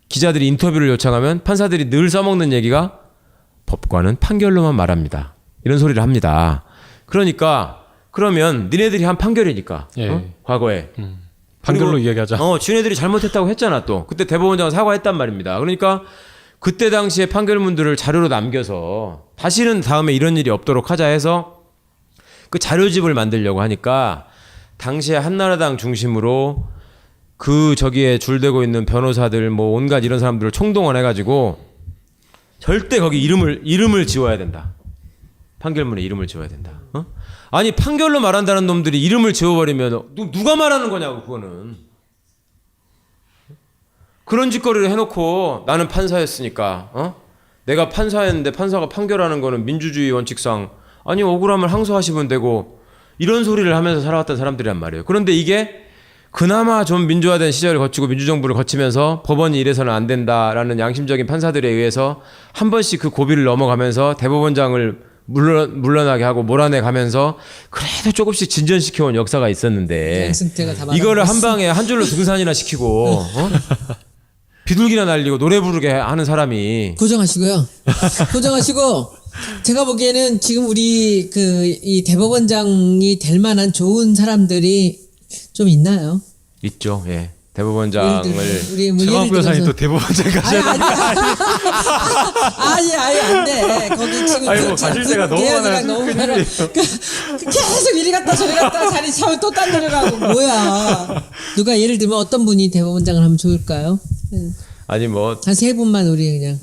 기자들이 인터뷰를 요청하면 판사들이 늘 써먹는 얘기가 법관은 판결로만 말합니다. 이런 소리를 합니다. 그러니까 그러면 니네들이 한 판결이니까 예. 과거에 판결로 그리고, 이야기하자. 지네들이 잘못했다고 했잖아 또. 그때 대법원장은 사과했단 말입니다. 그러니까 그때 당시에 판결문들을 자료로 남겨서 다시는 다음에 이런 일이 없도록 하자 해서 그 자료집을 만들려고 하니까 당시에 한나라당 중심으로 그 저기에 줄대고 있는 변호사들 뭐 온갖 이런 사람들을 총동원해가지고 절대 거기 이름을 지워야 된다. 판결문에 이름을 지워야 된다. 아니 판결로 말한다는 놈들이 이름을 지워버리면 누가 말하는 거냐고 그거는. 그런 짓거리를 해놓고 나는 판사였으니까 내가 판사였는데 판사가 판결하는 거는 민주주의 원칙상 아니 억울함을 항소하시면 되고 이런 소리를 하면서 살아왔던 사람들이란 말이에요. 그런데 이게 그나마 좀 민주화된 시절을 거치고 민주정부를 거치면서 법원이 이래서는 안 된다라는 양심적인 판사들에 의해서 한 번씩 그 고비를 넘어가면서 대법원장을 물러나게 하고 몰아내 가면서 그래도 조금씩 진전시켜온 역사가 있었는데 양승태가 다 이거를 말아먹었어. 한 방에 한 줄로 등산이나 시키고 비둘기나 날리고 노래 부르게 하는 사람이 고정하시고요. 고정하시고 제가 보기에는 지금 우리 이 대법원장이 될 만한 좋은 사람들이 좀 있나요? 있죠. 예. 대법원장을 우리 뭐 최강욱 예를 변호사님 또 들어서 대법원장 가셔야 아니 안돼 거기 지금 아니, 뭐 가실 때가 너무 계약이랑 많아요. 너무 많아 계속 이리 갔다 저리 갔다 자리 차면 또 딴 데로 가고 뭐야 누가 예를 들면 어떤 분이 대법원장을 하면 좋을까요? 아니 뭐 한 세 분만 우리 그냥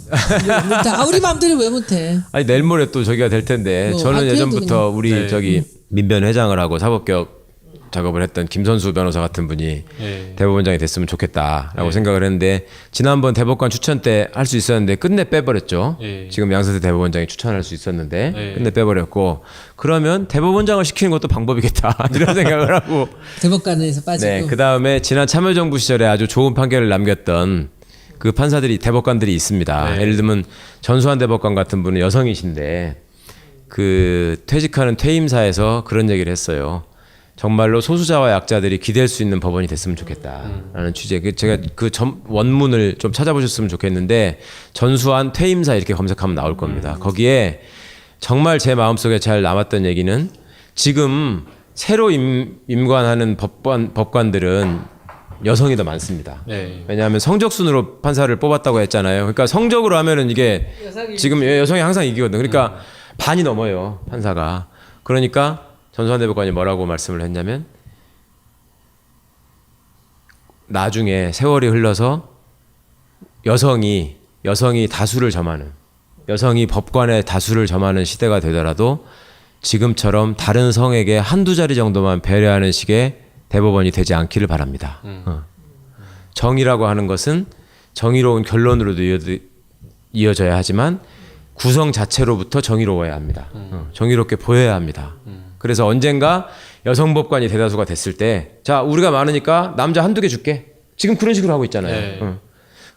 우리 마음대로 왜 못해? 아니 내일 모레 또 저기가 될 텐데 뭐, 저는 그래도 예전부터 그냥. 우리 네. 저기 민변 회장을 하고 사법개혁 작업을 했던 김선수 변호사 같은 분이 예. 대법원장이 됐으면 좋겠다라고 생각을 했는데 지난번 대법관 추천 때 할 수 있었는데 끝내 빼버렸죠. 예. 지금 양선태 대법원장이 추천할 수 있었는데 예. 끝내 빼버렸고 그러면 대법원장을 시키는 것도 방법이겠다 이런 생각을 하고 대법관에서 빠지고 네, 그 다음에 지난 참여정부 시절에 아주 좋은 판결을 남겼던 그 판사들이 대법관들이 있습니다. 네. 예를 들면 전수환 대법관 같은 분은 여성이신데 그 퇴직하는 퇴임사에서 그런 얘기를 했어요. 정말로 소수자와 약자들이 기댈 수 있는 법원이 됐으면 좋겠다라는 취지에 제가 그 원문을 좀 찾아보셨으면 좋겠는데 전수환 퇴임사 이렇게 검색하면 나올 겁니다. 거기에 정말 제 마음속에 잘 남았던 얘기는 지금 새로 임관하는 법관들은 여성이 더 많습니다. 네. 왜냐하면 성적순으로 판사를 뽑았다고 했잖아요. 그러니까 성적으로 하면은 이게 지금 여성이 항상 이기거든요. 그러니까 반이 넘어요 판사가. 그러니까 전수환 대법관이 뭐라고 말씀을 했냐면 나중에 세월이 흘러서 여성이 다수를 점하는 여성이 법관의 다수를 점하는 시대가 되더라도 지금처럼 다른 성에게 한두 자리 정도만 배려하는 식의 대법원이 되지 않기를 바랍니다. 정의라고 하는 것은 정의로운 결론으로도 이어져야 하지만 구성 자체로부터 정의로워야 합니다. 정의롭게 보여야 합니다. 그래서 언젠가 여성 법관이 대다수가 됐을 때 자 우리가 많으니까 남자 한두 개 줄게. 지금 그런 식으로 하고 있잖아요. 네.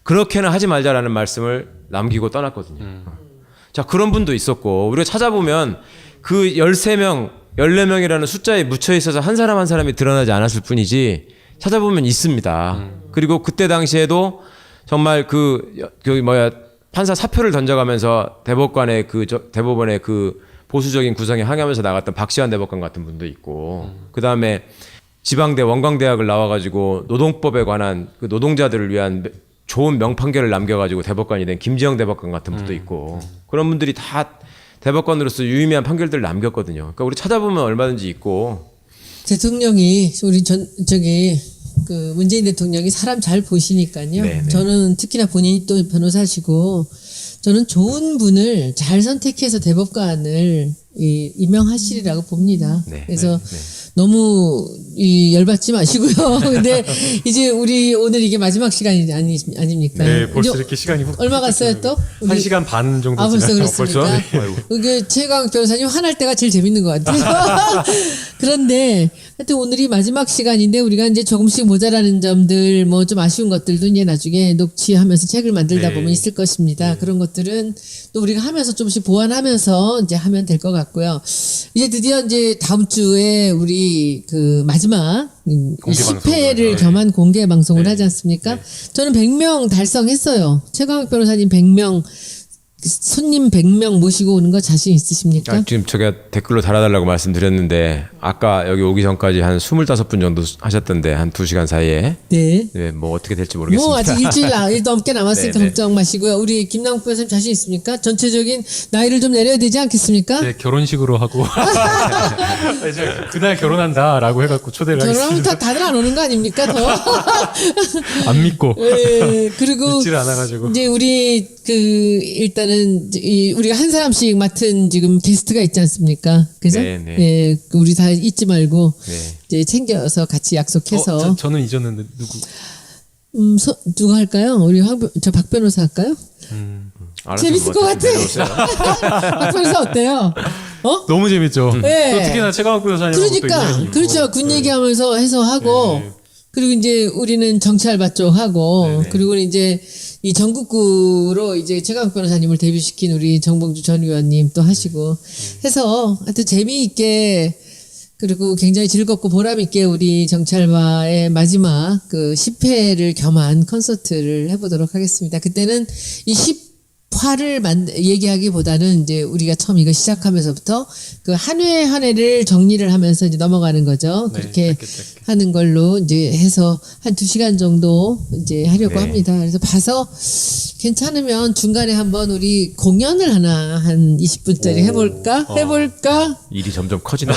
그렇게는 하지 말자라는 말씀을 남기고 떠났거든요. 자 그런 분도 있었고 우리가 찾아보면 그 13명 14명이라는 숫자에 묻혀 있어서 한 사람 한 사람이 드러나지 않았을 뿐이지 찾아보면 있습니다. 그리고 그때 당시에도 정말 판사 사표를 던져가면서 대법관의 대법원의 그 보수적인 구성에 항의하면서 나갔던 박시환 대법관 같은 분도 있고, 그 다음에 지방대 원광대학을 나와가지고 노동법에 관한 그 노동자들을 위한 좋은 명판결을 남겨가지고 대법관이 된 김지영 대법관 같은 분도 있고, 그런 분들이 다 대법관으로서 유의미한 판결들을 남겼거든요. 그러니까 우리 찾아보면 얼마든지 있고. 대통령이 우리 그 문재인 대통령이 사람 잘 보시니까요. 네네. 저는 특히나 본인이 또 변호사시고 저는 좋은 분을 잘 선택해서 대법관을 임명하시리라고 봅니다. 네. 그래서 너무 열받지 마시고요. 근데 이제 우리 오늘 이게 마지막 시간이 아닙니까? 네, 벌써 이제 이렇게 시간이 얼마 갔어요 또? 1시간 반 정도 벌써 지났죠. 그렇습니까? 이게 최강 변호사님 화날 때가 제일 재밌는 것 같아요. 그런데 하여튼 오늘이 마지막 시간인데 우리가 이제 조금씩 모자라는 점들, 뭐 좀 아쉬운 것들도 이제 나중에 녹취하면서 책을 만들다 네. 보면 있을 것입니다. 그런 것들은 또 우리가 하면서 조금씩 보완하면서 이제 하면 될 것 같고요. 이제 드디어 이제 다음 주에 우리 그 마지막 공개 10회를 방송을, 겸한 공개 방송을 네. 하지 않습니까? 네. 저는 100명 달성했어요. 최강욱 변호사님 100명, 손님 100명 모시고 오는 거 자신 있으십니까? 지금 제가 댓글로 달아달라고 말씀드렸는데 아까 여기 오기 전까지 한 25분 정도 하셨던데 한 2시간 사이에 네. 네, 뭐 어떻게 될지 모르겠습니다. 뭐 아직 일주일 넘게 남았으니까 네네. 걱정 마시고요. 우리 김남국 변호사님 자신 있습니까? 전체적인 나이를 좀 내려야 되지 않겠습니까? 네, 결혼식으로 하고 이제 그날 결혼한다라고 해갖고 초대를 결혼하면 하겠습니다. 다들 안 오는 거 아닙니까? 더. 안 믿고 예, 그리고 믿지를 않아가지고. 이제 우리 일단은 우리가 한 사람씩 맡은 지금 게스트가 있지 않습니까? 그죠? 네네. 예, 우리 다 잊지 말고 네. 이제 챙겨서 같이 약속해서 저는 잊었는데 누구? 누가 할까요? 우리 박 변호사 할까요? 알아서 재밌을 뭐 것 같아. 내려오세요. 박 변호사 어때요? 너무 재밌죠. 네. 또 특히나 최강욱 변호사님. 그러니까 그렇죠. 군 얘기하면서 해서 하고 네. 그리고 이제 우리는 정치 알바 쪽 하고 네네. 그리고 이제 이 전국구로 이제 최강욱 변호사님을 데뷔시킨 우리 정봉주 전 의원님 또 하시고 해서 하여튼 재미있게 그리고 굉장히 즐겁고 보람있게 우리 정치 알바의 마지막 그 10회를 겸한 콘서트를 해보도록 하겠습니다. 그때는 이 10화를 얘기하기보다는 이제 우리가 처음 이거 시작하면서부터 그 한 회 한 회를 정리를 하면서 이제 넘어가는 거죠. 네, 그렇게 짧게. 하는 걸로 이제 해서 한 2시간 정도 이제 하려고 네. 합니다. 그래서 봐서 괜찮으면 중간에 한번 우리 공연을 하나 한 20분짜리 해볼까? 일이 점점 커지네요.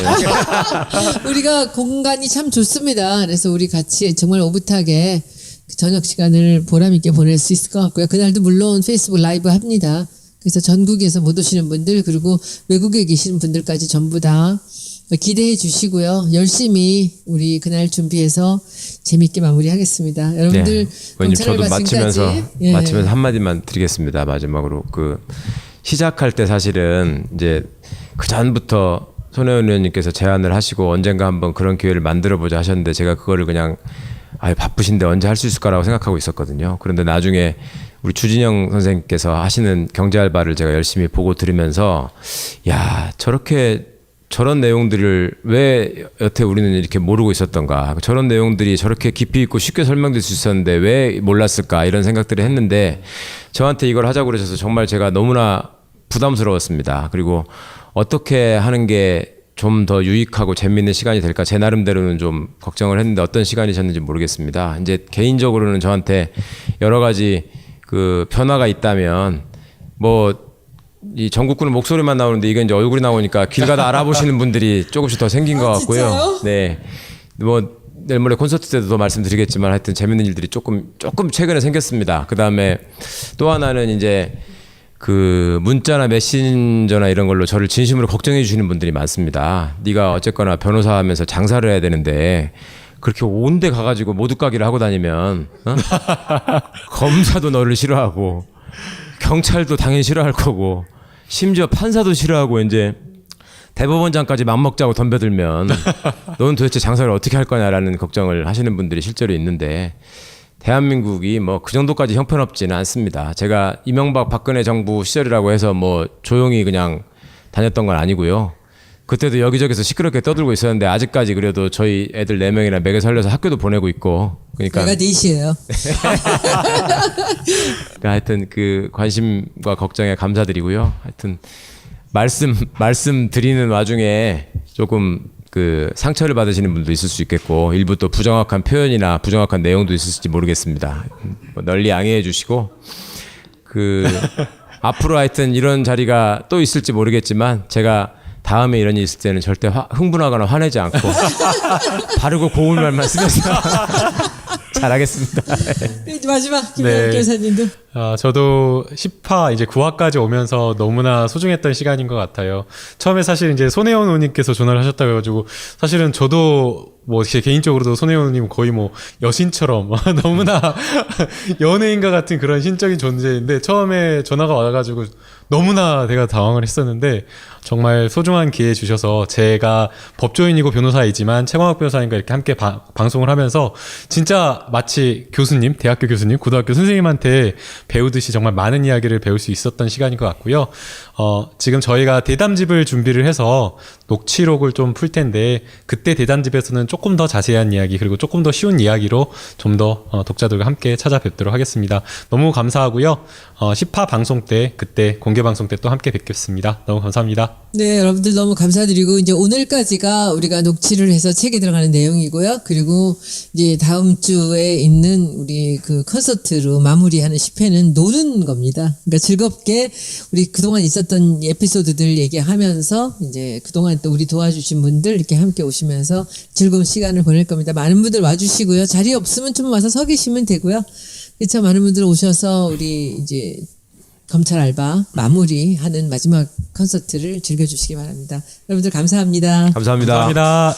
우리가 공간이 참 좋습니다. 그래서 우리 같이 정말 오붓하게 그 저녁 시간을 보람있게 보낼 수 있을 것 같고요. 그날도 물론 페이스북 라이브 합니다. 그래서 전국에서 못 오시는 분들 그리고 외국에 계시는 분들까지 전부 다 기대해 주시고요. 열심히 우리 그날 준비해서 재밌게 마무리하겠습니다. 여러분들 의원님 검찰을 저도 봤음까지, 마치면서 한마디만 드리겠습니다. 마지막으로 시작할 때 사실은 이제 그 전부터 손혜원 의원님께서 제안을 하시고 언젠가 한번 그런 기회를 만들어 보자 하셨는데 제가 그거를 그냥 바쁘신데 언제 할 수 있을까라고 생각하고 있었거든요. 그런데 나중에 우리 주진영 선생님께서 하시는 경제 알바를 제가 열심히 보고 들으면서 야 저런 내용들을 왜 여태 우리는 이렇게 모르고 있었던가, 저런 내용들이 저렇게 깊이 있고 쉽게 설명될 수 있었는데 왜 몰랐을까, 이런 생각들을 했는데 저한테 이걸 하자고 그러셔서 정말 제가 너무나 부담스러웠습니다. 그리고 어떻게 하는 게 좀 더 유익하고 재미있는 시간이 될까 제 나름대로는 좀 걱정을 했는데 어떤 시간이셨는지 모르겠습니다. 이제 개인적으로는 저한테 여러 가지 그 변화가 있다면 이 전국구는 목소리만 나오는데 이게 이제 얼굴이 나오니까 길 가다 알아보시는 분들이 조금씩 더 생긴 것 같고요. 진짜요? 네. 내일 모레 콘서트 때도 더 말씀드리겠지만 하여튼 재밌는 일들이 조금 최근에 생겼습니다. 그 다음에 또 하나는 이제 그 문자나 메신저나 이런 걸로 저를 진심으로 걱정해 주시는 분들이 많습니다. 네가 어쨌거나 변호사 하면서 장사를 해야 되는데 그렇게 온데 가가지고 모두가기를 하고 다니면 검사도 너를 싫어하고 경찰도 당연히 싫어할 거고 심지어 판사도 싫어하고 이제 대법원장까지 맘먹자고 덤벼들면 너는 도대체 장사를 어떻게 할 거냐라는 걱정을 하시는 분들이 실제로 있는데 대한민국이 그 정도까지 형편없지는 않습니다. 제가 이명박 박근혜 정부 시절이라고 해서 조용히 그냥 다녔던 건 아니고요. 그때도 여기저기서 시끄럽게 떠들고 있었는데 아직까지 그래도 저희 애들 4명이나 먹여 살려서 학교도 보내고 있고 그러니까 내가 넷이에요. 그러니까 하여튼 그 관심과 걱정에 감사드리고요. 하여튼 말씀 드리는 와중에 조금 그 상처를 받으시는 분도 있을 수 있겠고 일부 또 부정확한 표현이나 부정확한 내용도 있을지 모르겠습니다. 뭐 널리 양해해 주시고 그 앞으로 하여튼 이런 자리가 또 있을지 모르겠지만 제가 다음에 이런 일이 있을 때는 절대 흥분하거나 화내지 않고 바르고 고운 말만 쓰면서 잘하겠습니다. 마지막 김영욱 교사님도. 저도 10화 이제 9화까지 오면서 너무나 소중했던 시간인 것 같아요. 처음에 사실 이제 손혜원 의원님께서 전화를 하셨다고 해가지고 사실은 저도 뭐 제 개인적으로도 손혜원 의원님 거의 뭐 여신처럼 너무나 연예인과 같은 그런 신적인 존재인데 처음에 전화가 와가지고 너무나 내가 당황을 했었는데 정말 소중한 기회 주셔서 제가 법조인이고 변호사이지만 최광욱 변호사님과 이렇게 함께 방송을 하면서 진짜 마치 교수님, 대학교 교수님, 고등학교 선생님한테 배우듯이 정말 많은 이야기를 배울 수 있었던 시간인 것 같고요. 지금 저희가 대담집을 준비를 해서 녹취록을 좀 풀 텐데 그때 대담집에서는 조금 더 자세한 이야기 그리고 조금 더 쉬운 이야기로 좀 더 독자들과 함께 찾아뵙도록 하겠습니다. 너무 감사하고요. 10화 방송 때 그때 공개 방송 때 또 함께 뵙겠습니다. 너무 감사합니다. 네, 여러분들 너무 감사드리고 이제 오늘까지가 우리가 녹취를 해서 책에 들어가는 내용이고요. 그리고 이제 다음 주에 있는 우리 그 콘서트로 마무리하는 10회는 노는 겁니다. 그러니까 즐겁게 우리 그동안 있었던 에피소드들 얘기하면서 이제 그동안 또 우리 도와주신 분들 이렇게 함께 오시면서 즐거운 시간을 보낼 겁니다. 많은 분들 와주시고요. 자리 없으면 좀 와서 서 계시면 되고요. 그렇죠. 많은 분들 오셔서 우리 이제 검찰 알바 마무리하는 마지막 콘서트를 즐겨주시기 바랍니다. 여러분들 감사합니다. 감사합니다. 감사합니다.